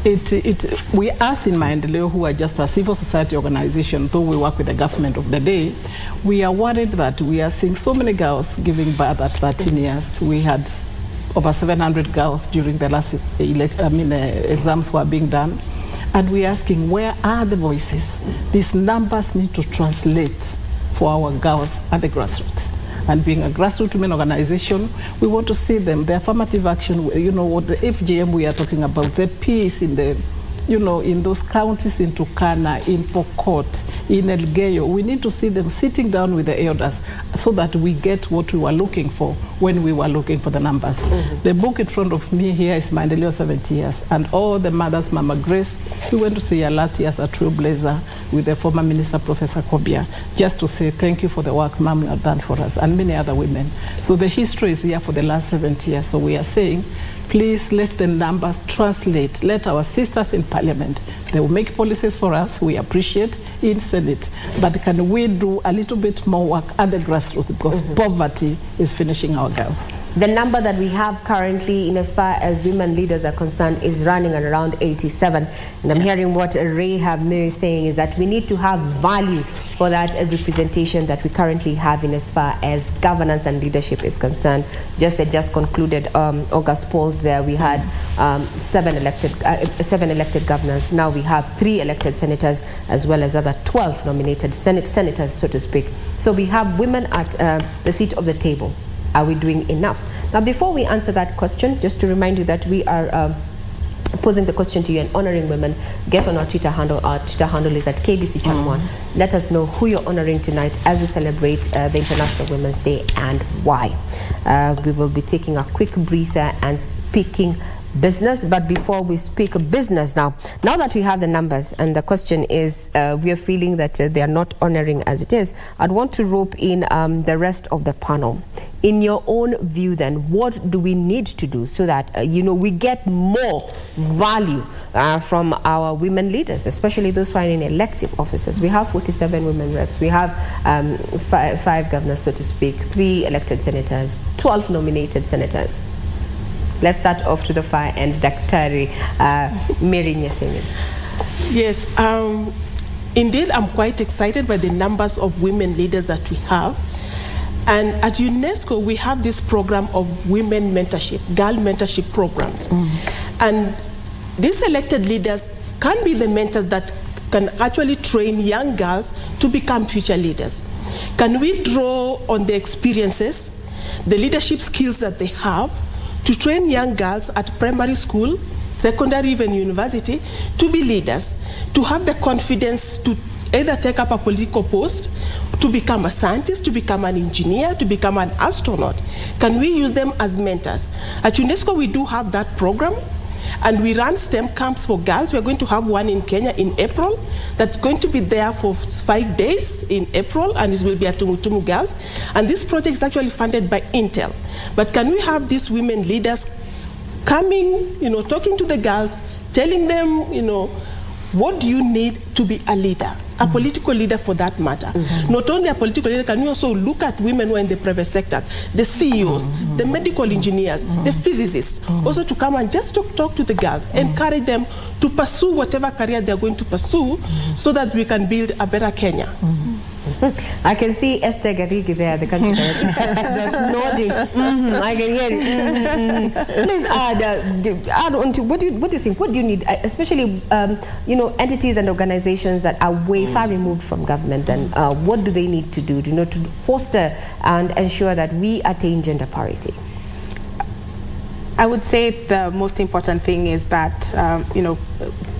We us in Maendeleo, who are just a civil society organization, though we work with the government of the day, we are worried that we are seeing so many girls giving birth at 13 years. We had over 700 girls during the last exams were being done. And we're asking, where are the voices? These numbers need to translate for our girls at the grassroots. And being a grassroots women organization, we want to see them, the affirmative action, what the FGM we are talking about, the peace in the, in those counties in Turkana, in Pokot, in Elgeyo. We need to see them sitting down with the elders so that we get what we were looking for when we were looking for the numbers. The book in front of me here is Maendeleo 70 years. And all the mothers, Mama Grace, we went to see her last year as a trailblazer with the former minister, Professor Kobia, just to say thank you for the work Mom have done for us, and many other women. So the history is here for the last 70 years. So we are saying, please let the numbers translate. Let our sisters in parliament, they will make policies for us, we appreciate, in Senate. But can we do a little bit more work at the grassroots, because poverty is finishing our girls. The number that we have currently in as far as women leaders are concerned is running at around 87. And I'm hearing what Rahab is saying is that we need to have value for that representation that we currently have in as far as governance and leadership is concerned. Just concluded August polls there. We had 7 elected governors. Now we have 3 elected senators as well as other 12 nominated senators, so to speak. So we have women at the seat of the table. Are we doing enough? Now, before we answer that question, just to remind you that we are posing the question to you and honoring women. Get on our Twitter handle. Our Twitter handle is at KBC Chat 1. Let us know who you're honoring tonight as we celebrate the International Women's Day and why. We will be taking a quick breather and speaking business. But before we speak business now that we have the numbers and the question is we are feeling that they are not honoring as it is, I'd want to rope in the rest of the panel. In your own view then, what do we need to do so that we get more value from our women leaders, especially those who are in elective offices? We have 47 women reps, we have 5 governors, so to speak, 3 elected senators, 12 nominated senators. Let's start off to the far end, Daktari Mary Nyasemi. Yes, indeed, I'm quite excited by the numbers of women leaders that we have. And at UNESCO, we have this program of women mentorship, girl mentorship programs. And these elected leaders can be the mentors that can actually train young girls to become future leaders. Can we draw on the experiences, the leadership skills that they have, to train young girls at primary school, secondary, even university, to be leaders, to have the confidence to either take up a political post, to become a scientist, to become an engineer, to become an astronaut? Can we use them as mentors? At UNESCO, we do have that program, and we run STEM camps for girls. We're going to have one in Kenya in April that's going to be there for 5 days in April, and it will be at Tumutumu Girls. And this project is actually funded by Intel. But can we have these women leaders coming, talking to the girls, telling them, what do you need to be a leader? A political leader for that matter. Not only a political leader, can we also look at women who are in the private sector, the CEOs, the medical engineers, the physicists, also to come and just talk to the girls, encourage them to pursue whatever career they're going to pursue so that we can build a better Kenya. I can see Esther Garigi there, the country director, nodding. I can hear it. Please add on to what do you think? What do you need, especially entities and organizations that are way far removed from government? Then what do they need to do, to foster and ensure that we attain gender parity? I would say the most important thing is that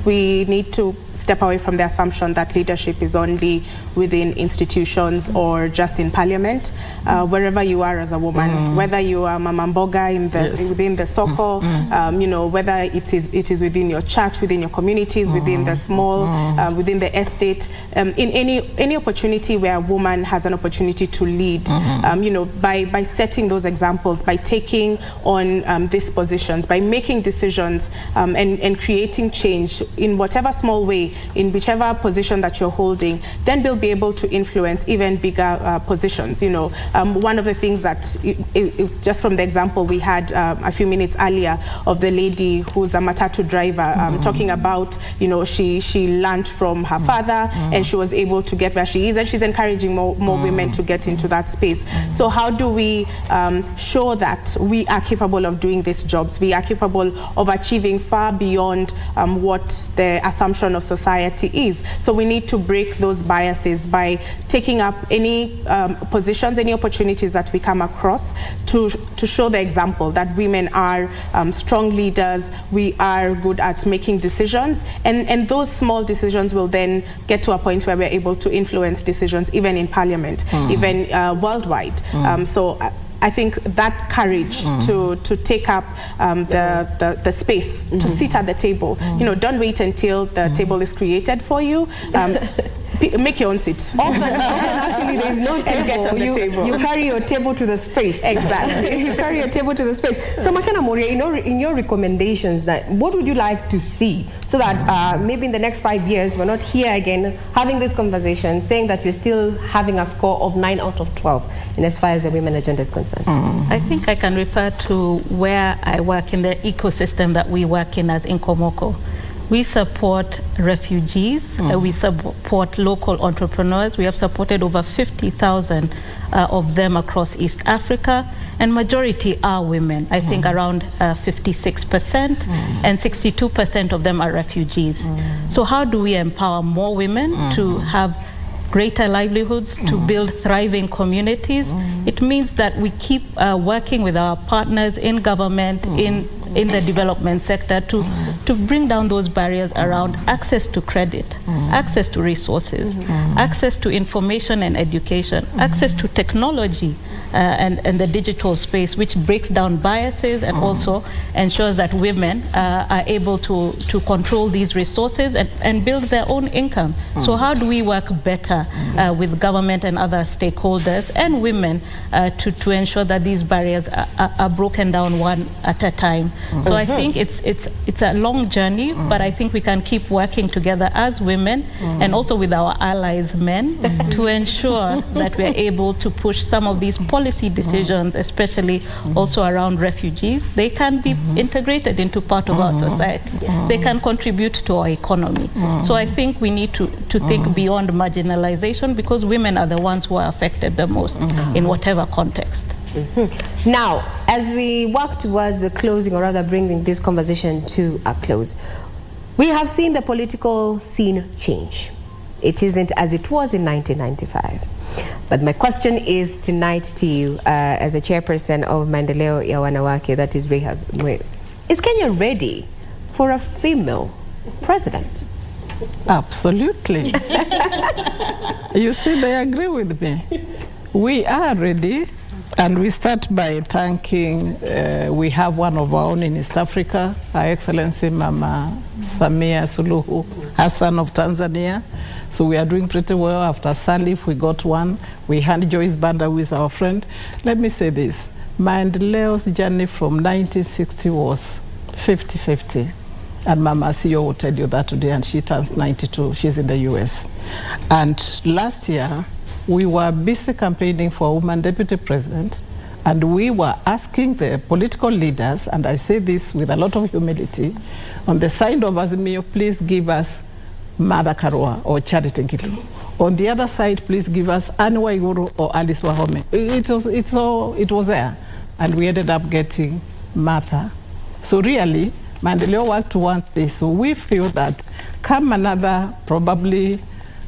we need to step away from the assumption that leadership is only within institutions or just in parliament. Wherever you are as a woman, whether you are Mama Mboga within the soko, whether it is within your church, within your communities, within the small, within the estate, in any opportunity where a woman has an opportunity to lead, by setting those examples, by taking on these positions, by making decisions and creating change in whatever small way, in whichever position that you're holding, then they'll be able to influence even bigger positions. One of the things that, just from the example we had a few minutes earlier of the lady who's a matatu driver, talking about, she learned from her father and she was able to get where she is, and she's encouraging more women to get into that space. So how do we show that we are capable of doing these jobs? We are capable of achieving far beyond what the assumption of society is. So we need to break those biases by taking up any positions, any opportunities that we come across to show the example that women are strong leaders, we are good at making decisions, and those small decisions will then get to a point where we're able to influence decisions even in parliament, even worldwide. So I think that courage to take up the space, to sit at the table. Don't wait until the table is created for you. Make your own seat. Often actually, there is no table. You carry your table to the space. Exactly. You carry your table to the space. So, Makena Moria, in your recommendations, what would you like to see so that maybe in the next 5 years we're not here again having this conversation, saying that you're still having a score of 9 out of 12 in as far as the women agenda is concerned? I think I can refer to where I work in the ecosystem that we work in as Inkomoko. We support refugees, we support local entrepreneurs. We have supported over 50,000 of them across East Africa, and majority are women. I think around 56%, and 62% of them are refugees. So how do we empower more women to have greater livelihoods, to build thriving communities? It means that we keep working with our partners in government, in the development sector to bring down those barriers around access to credit, access to resources, access to information and education, access to technology and the digital space, which breaks down biases and also ensures that women are able to control these resources and build their own income. So how do we work better with government and other stakeholders and women to ensure that these barriers are broken down one at a time? So I think it's a long journey, but I think we can keep working together as women and also with our allies men to ensure that we're able to push some of these policy decisions, especially also around refugees. They can be integrated into part of our society. They can contribute to our economy. So I think we need to think beyond marginalization, because women are the ones who are affected the most in whatever context. Now, as we work towards the closing, or rather bringing this conversation to a close, we have seen the political scene change. It isn't as it was in 1995. But my question is tonight to you, as a chairperson of Maendeleo ya Wanawake, that is Rehab. Is Kenya ready for a female president? Absolutely. You see, they agree with me. We are ready, and we start by thanking, we have one of our own in East Africa, Her Excellency Mama Samia Suluhu Hassan of Tanzania. So we are doing pretty well. After Salif, we got one. We had Joyce Banda, who is our friend. Let me say this. Maendeleo's journey from 1960 was 50-50. And Mama CEO will tell you that today, and she turns 92. She's in the US. And last year, we were busy campaigning for a woman deputy president, and we were asking the political leaders, and I say this with a lot of humility, on the side of Azimio, please give us Mother Karua or Charity Ngilu. On the other side, please give us Anne Waiguru or Alice Wahome. It was there, and we ended up getting Martha. So really, Maendeleo worked towards this. So we feel that come another, probably,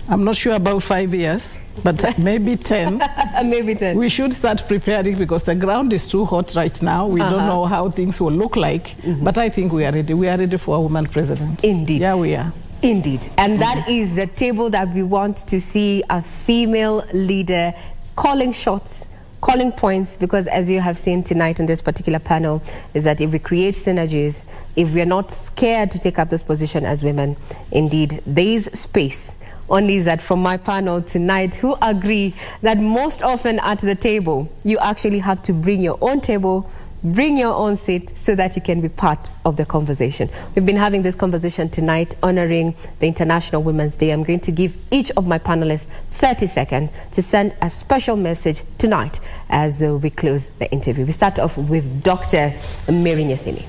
I'm not sure about 5 years, but maybe 10. Maybe 10. We should start preparing, because the ground is too hot right now. We don't know how things will look like, but I think we are ready. We are ready for a woman president. Indeed. Yeah, we are. Indeed. And that is the table that we want to see a female leader calling shots, calling points, because as you have seen tonight in this particular panel, is that if we create synergies, if we are not scared to take up this position as women, indeed, there is space. Only is that from my panel tonight, who agree that most often at the table, you actually have to bring your own table, bring your own seat so that you can be part of the conversation. We've been having this conversation tonight honoring the International Women's Day. I'm going to give each of my panelists 30 seconds to send a special message tonight as we close the interview. We start off with Dr. Mary Nyasini.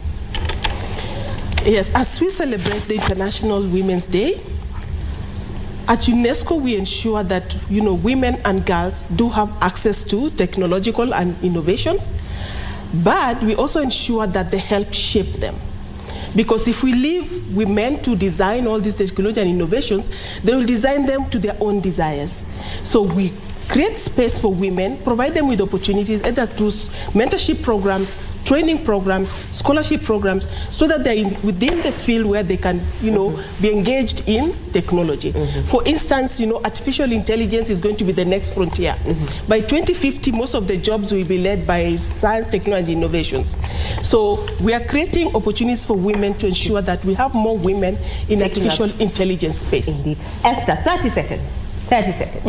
Yes, as we celebrate the International Women's Day, at UNESCO, we ensure that women and girls do have access to technological and innovations, but we also ensure that they help shape them. Because if we leave women to design all these technology and innovations, they will design them to their own desires. So we create space for women, provide them with opportunities, either through mentorship programs, training programs, scholarship programs, so that they're within the field where they can, be engaged in technology. For instance, artificial intelligence is going to be the next frontier. By 2050, most of the jobs will be led by science, technology, innovations. So we are creating opportunities for women to ensure that we have more women in artificial intelligence space. Indeed. Esther, 30 seconds. 30 seconds.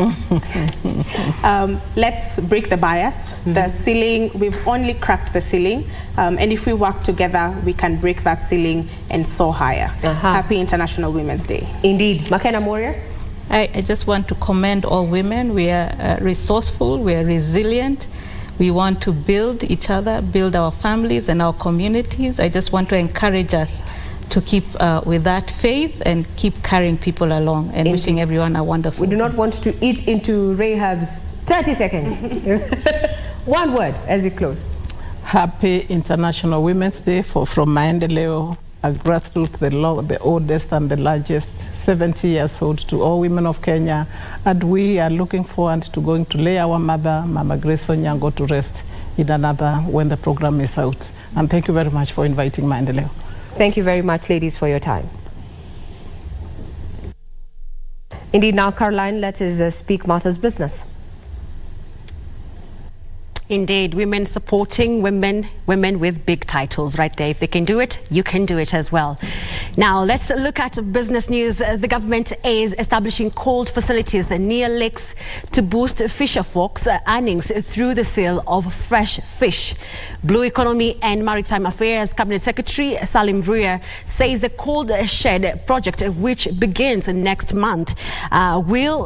Let's break the bias. The ceiling, we've only cracked the ceiling. And if we work together, we can break that ceiling and soar higher. Happy International Women's Day. Indeed. Makena Moria? I just want to commend all women. We are resourceful, we are resilient. We want to build each other, build our families and our communities. I just want to encourage us to keep with that faith and keep carrying people along, and wishing everyone a wonderful day. We do not want to eat into Rahab's 30 seconds. One word as we close. Happy International Women's Day from Maendeleo, a grassroots, the oldest and the largest, 70 years old, to all women of Kenya. And we are looking forward to going to lay our mother, Mama Grace Onyango, to rest in another when the program is out. And thank you very much for inviting Maendeleo. Thank you very much, ladies, for your time. Indeed, now, Caroline, let us speak matters business. Indeed, women supporting women with big titles right there. If they can do it, you can do it as well. Now, let's look at business news. The government is establishing cold facilities near lakes to boost fisher folks' earnings through the sale of fresh fish. Blue Economy and Maritime Affairs Cabinet Secretary Salim Vruya says the cold shed project, which begins next month, will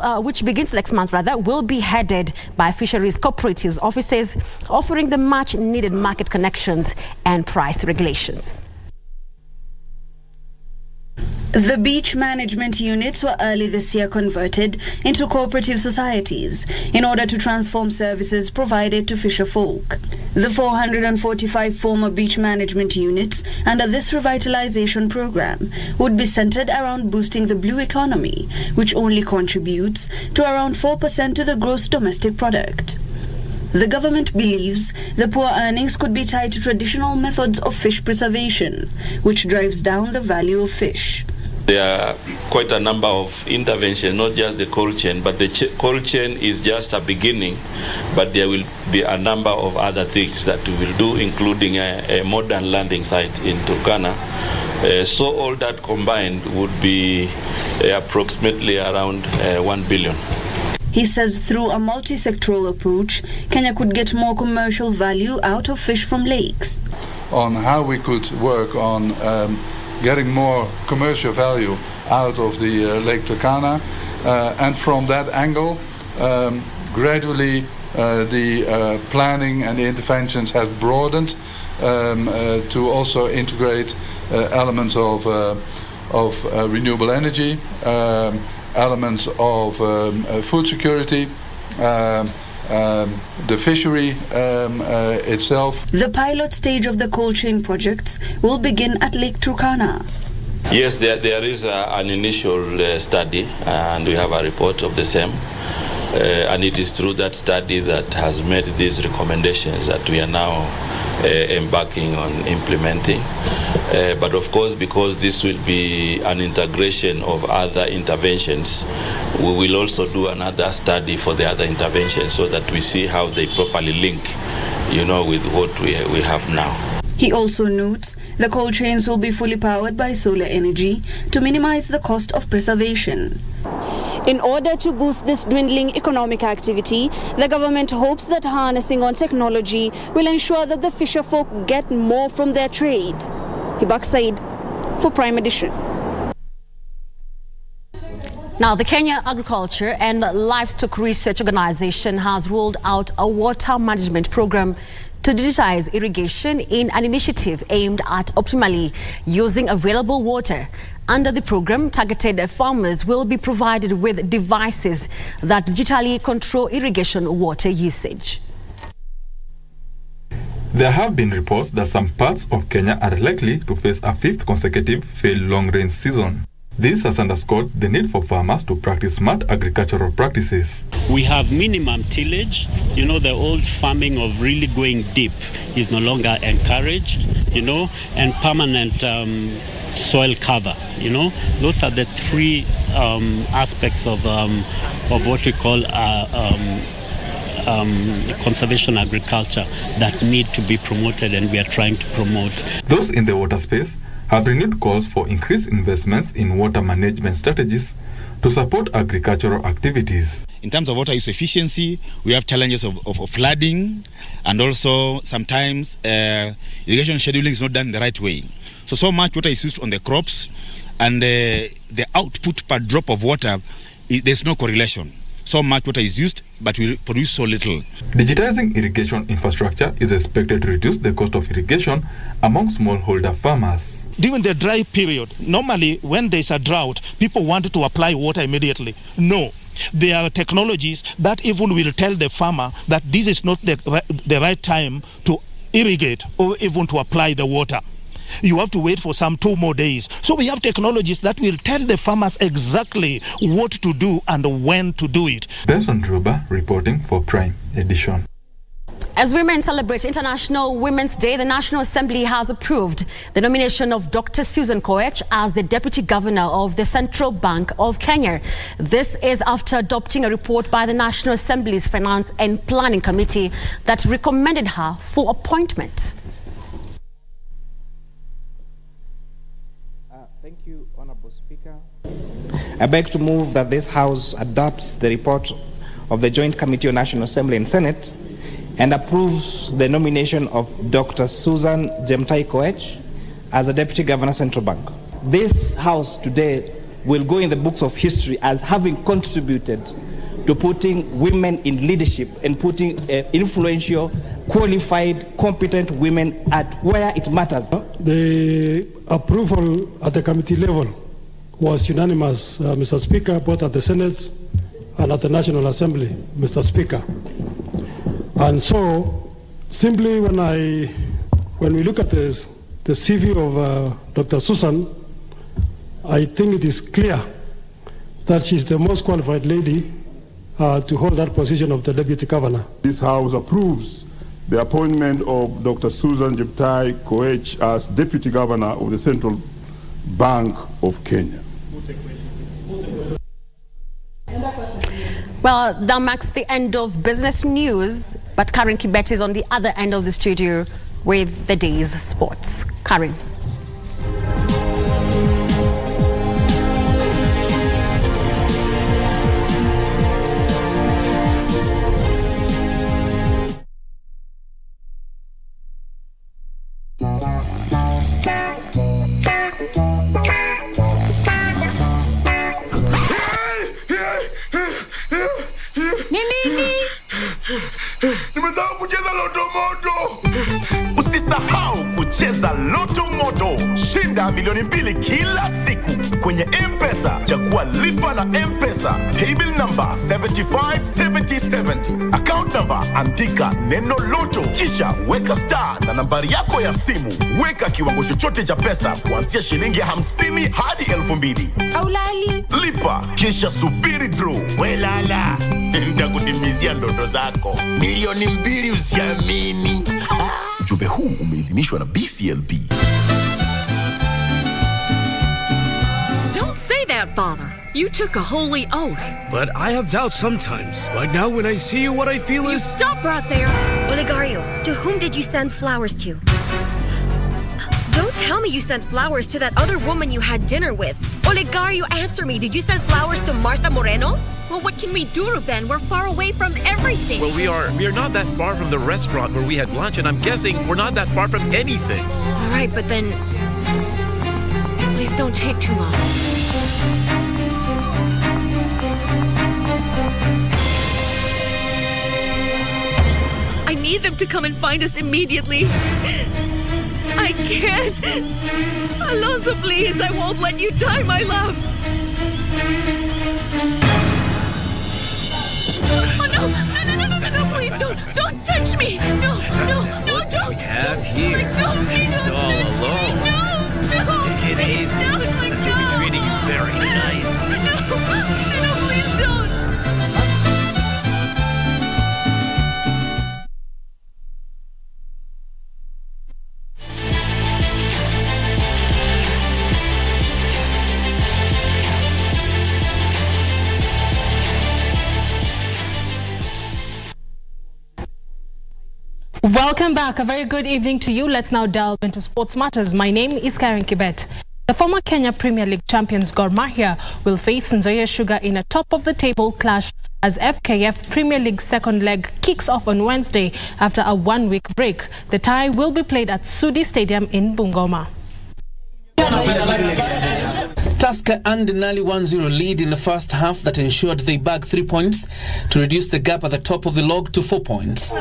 be headed by fisheries cooperatives offices, offering the much needed market connections and price regulations. The beach management units were early this year converted into cooperative societies in order to transform services provided to fisher folk. The 445 former beach management units under this revitalization program would be centered around boosting the blue economy, which only contributes to around 4% to the gross domestic product. The government believes the poor earnings could be tied to traditional methods of fish preservation, which drives down the value of fish. There are quite a number of interventions, not just the cold chain, but the cold chain is just a beginning, but there will be a number of other things that we will do, including a modern landing site in Turkana. So all that combined would be approximately around 1 billion. He says through a multi-sectoral approach, Kenya could get more commercial value out of fish from lakes. On how we could work on getting more commercial value out of the Lake Turkana, and from that angle, gradually the planning and the interventions has broadened to also integrate elements of renewable energy, elements of food security, the fishery itself. The pilot stage of the cold chain projects will begin at Lake Turkana. Yes, there is an initial study, and we have a report of the same. And it is through that study that has made these recommendations that we are now embarking on implementing. But of course, because this will be an integration of other interventions, we will also do another study for the other interventions so that we see how they properly link, with what we have now. He also notes the coal trains will be fully powered by solar energy to minimize the cost of preservation. In order to boost this dwindling economic activity, the government hopes that harnessing on technology will ensure that the fisher folk get more from their trade. Hibak Said for Prime Edition. Now, the Kenya Agriculture and Livestock Research Organization has rolled out a water management program to digitize irrigation in an initiative aimed at optimally using available water. Under the program, targeted farmers will be provided with devices that digitally control irrigation water usage. There have been reports that some parts of Kenya are likely to face a fifth consecutive failed long rain season. This has underscored the need for farmers to practice smart agricultural practices. We have minimum tillage. The old farming of really going deep is no longer encouraged, and permanent soil cover. Those are the three aspects of what we call conservation agriculture that need to be promoted, and we are trying to promote. Those in the water space have renewed calls for increased investments in water management strategies to support agricultural activities. In terms of water use efficiency, we have challenges of flooding, and also sometimes irrigation scheduling is not done the right way. So much water is used on the crops, and the output per drop of water, there's no correlation. So much water is used, but we produce so little. Digitizing irrigation infrastructure is expected to reduce the cost of irrigation among smallholder farmers. During the dry period, normally when there's a drought, people want to apply water immediately. No. There are technologies that even will tell the farmer that this is not the right time to irrigate or even to apply the water. You have to wait for some 2 more days. So we have technologies that will tell the farmers exactly what to do and when to do it. Benson Druba reporting for Prime Edition. As women celebrate International Women's Day, the National Assembly has approved the nomination of Dr. Susan Koech as the Deputy Governor of the Central Bank of Kenya. This is after adopting a report by the National Assembly's Finance and Planning Committee that recommended her for appointment. Thank you, Honorable Speaker. I beg to move that this House adopts the report of the Joint Committee on National Assembly and Senate and approves the nomination of Dr. Susan Jemtai Koech as a Deputy Governor, Central Bank. This House today will go in the books of history as having contributed to putting women in leadership and putting influential, qualified, competent women at where it matters. The approval at the committee level was unanimous, Mr. Speaker, both at the Senate and at the National Assembly, Mr. Speaker. And so, simply when we look at the CV of Dr. Susan, I think it is clear that she's the most qualified lady to hold that position of the Deputy Governor. This House approves the appointment of Dr. Susan Jemtai Koech as Deputy Governor of the Central Bank of Kenya. Well, that marks the end of business news, but Karen Kibet is on the other end of the studio with the day's sports. Karen. Nimesahau kucheza Loto Moto. Usisahau kucheza Loto Moto. Shinda milioni 2 kila siku kwenye M-Pesa. Chagua lipa na M-Pesa. M-Pesa, paybill number 757070. Account number andika neno loto, kisha weka star na nambari yako ya simu. Weka kiwango chochote cha pesa kuanzia shilingi 50 hadi 2,000. Aulali. Lipa kisha subiri draw. Welala, nitakutimizia ndoto zako. Milioni 2 usiamini. Ujumbe huu umeidhinishwa na BCLB. Don't say that, Father. You took a holy oath. But I have doubts sometimes. Like now when I see you, what I feel is... Stop right there. Olegario, to whom did you send flowers to? Don't tell me you sent flowers to that other woman you had dinner with. Olegario, answer me. Did you send flowers to Martha Moreno? Well, what can we do, Ruben? We're far away from everything. Well, we are not that far from the restaurant where we had lunch, and I'm guessing we're not that far from anything. All right, but then... Please don't take too long. I need them to come and find us immediately. I can't. Alonso, please, I won't let you die, my love. Oh, no, please don't touch me. No, don't. We have here. No, she's all alone. No. Take it easy. Since we've been treating you very nice. No, please don't. Welcome back. A very good evening to you. Let's now delve into sports matters. My name is Karen Kibet. The former Kenya Premier League champions Gor Mahia will face Nzoia Sugar in a top-of-the-table clash as FKF Premier League second leg kicks off on Wednesday after a one-week break. The tie will be played at Sudi Stadium in Bungoma. Tusker undeniably 1-0 lead in the first half that ensured they bagged 3 points to reduce the gap at the top of the log to 4 points.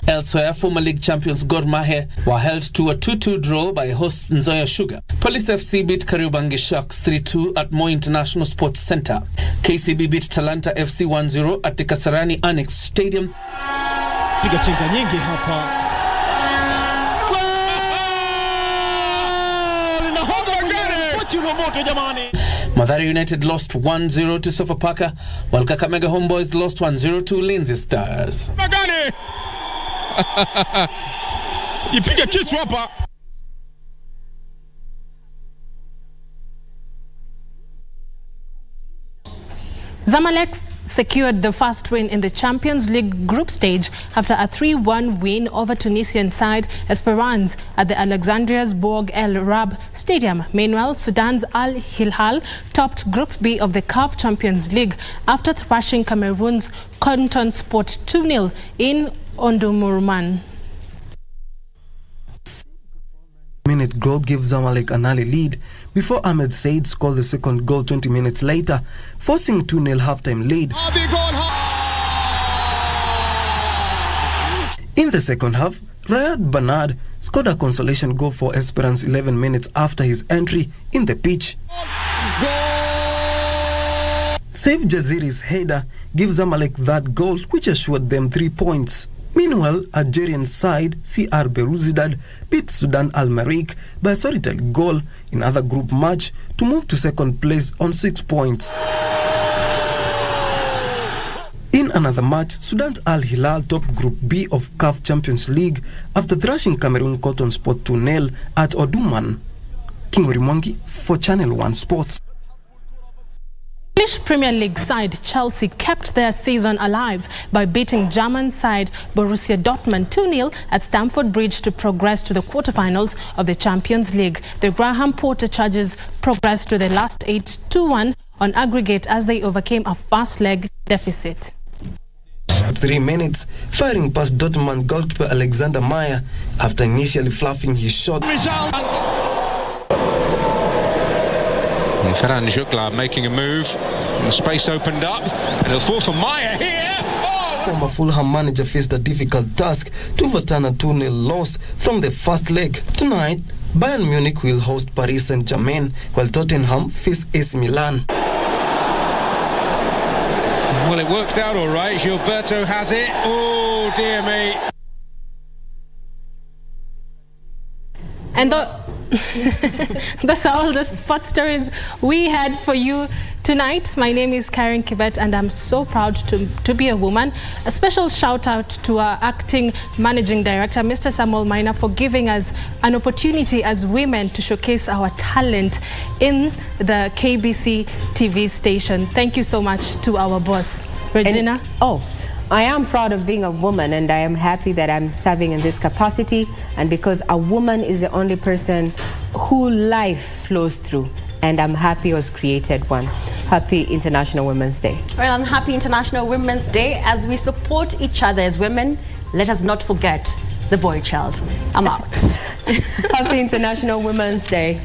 Elsewhere, former league champions Gor Mahia were held to a 2-2 draw by host Nzoia Sugar. Police FC beat Kariobangi Sharks 3-2 at Moi International Sports Centre. KCB beat Talanta FC 1-0 at the Kasarani Annex Stadium. Piga chenga nyingi hapa. Mathare United lost 1-0 to Sofapaka, while Kakamega Homeboys lost 1-0 to Lindsay Stars. Ipige kichwa hapa. Zamalek secured the first win in the Champions League group stage after a 3-1 win over Tunisian side Esperance at the Alexandria's Borg El Rab Stadium. Meanwhile, Sudan's Al Hilal topped Group B of the CAF Champions League after thrashing Cameroon's Canton Sport 2-0 in Omdurman. Minute goal gave Zamalek an early lead before Ahmed Said scored the second goal 20 minutes later, forcing 2-0 halftime lead. In the second half, Riyad Bernard scored a consolation goal for Esperance 11 minutes after his entry in the pitch. Saif Jaziri's header gives Zamalek that goal, which assured them 3 points. Meanwhile, Algerian side CR Belouizdad beat Sudan Al Merreikh by a solitary goal in other group match to move to second place on 6 points. In another match, Sudan's Al Hilal topped Group B of CAF Champions League after thrashing Cameroon Cotton Sport 2-0 at Omdurman. King Mwangi for Channel 1 Sports. English Premier League side Chelsea kept their season alive by beating German side Borussia Dortmund 2-0 at Stamford Bridge to progress to the quarterfinals of the Champions League. The Graham Potter Chargers progressed to the last 8 2-1 on aggregate as they overcame a first leg deficit. 3 minutes, firing past Dortmund goalkeeper Alexander Meyer after initially fluffing his shot. And Ferran Jugla making a move, and the space opened up, and it'll fall for Meyer here. Oh, former Fulham manager faced a difficult task to overturn a 2-0 loss from the first leg. Tonight, Bayern Munich will host Paris Saint-Germain, while Tottenham face AC Milan. Well, it worked out all right. Gilberto has it. Oh, dear me. And that's all the sports stories we had for you tonight. My name is Karen Kibet and I'm so proud to be a woman. A special shout out to our acting managing director, Mr. Samuel Maina, for giving us an opportunity as women to showcase our talent in the KBC TV station. Thank you so much to our boss, Regina. I am proud of being a woman, and I am happy that I'm serving in this capacity, and because a woman is the only person who life flows through, and I'm happy I was created one. Happy International Women's Day. Well, and happy International Women's Day. As we support each other as women, let us not forget the boy child. I'm out. Happy International Women's Day.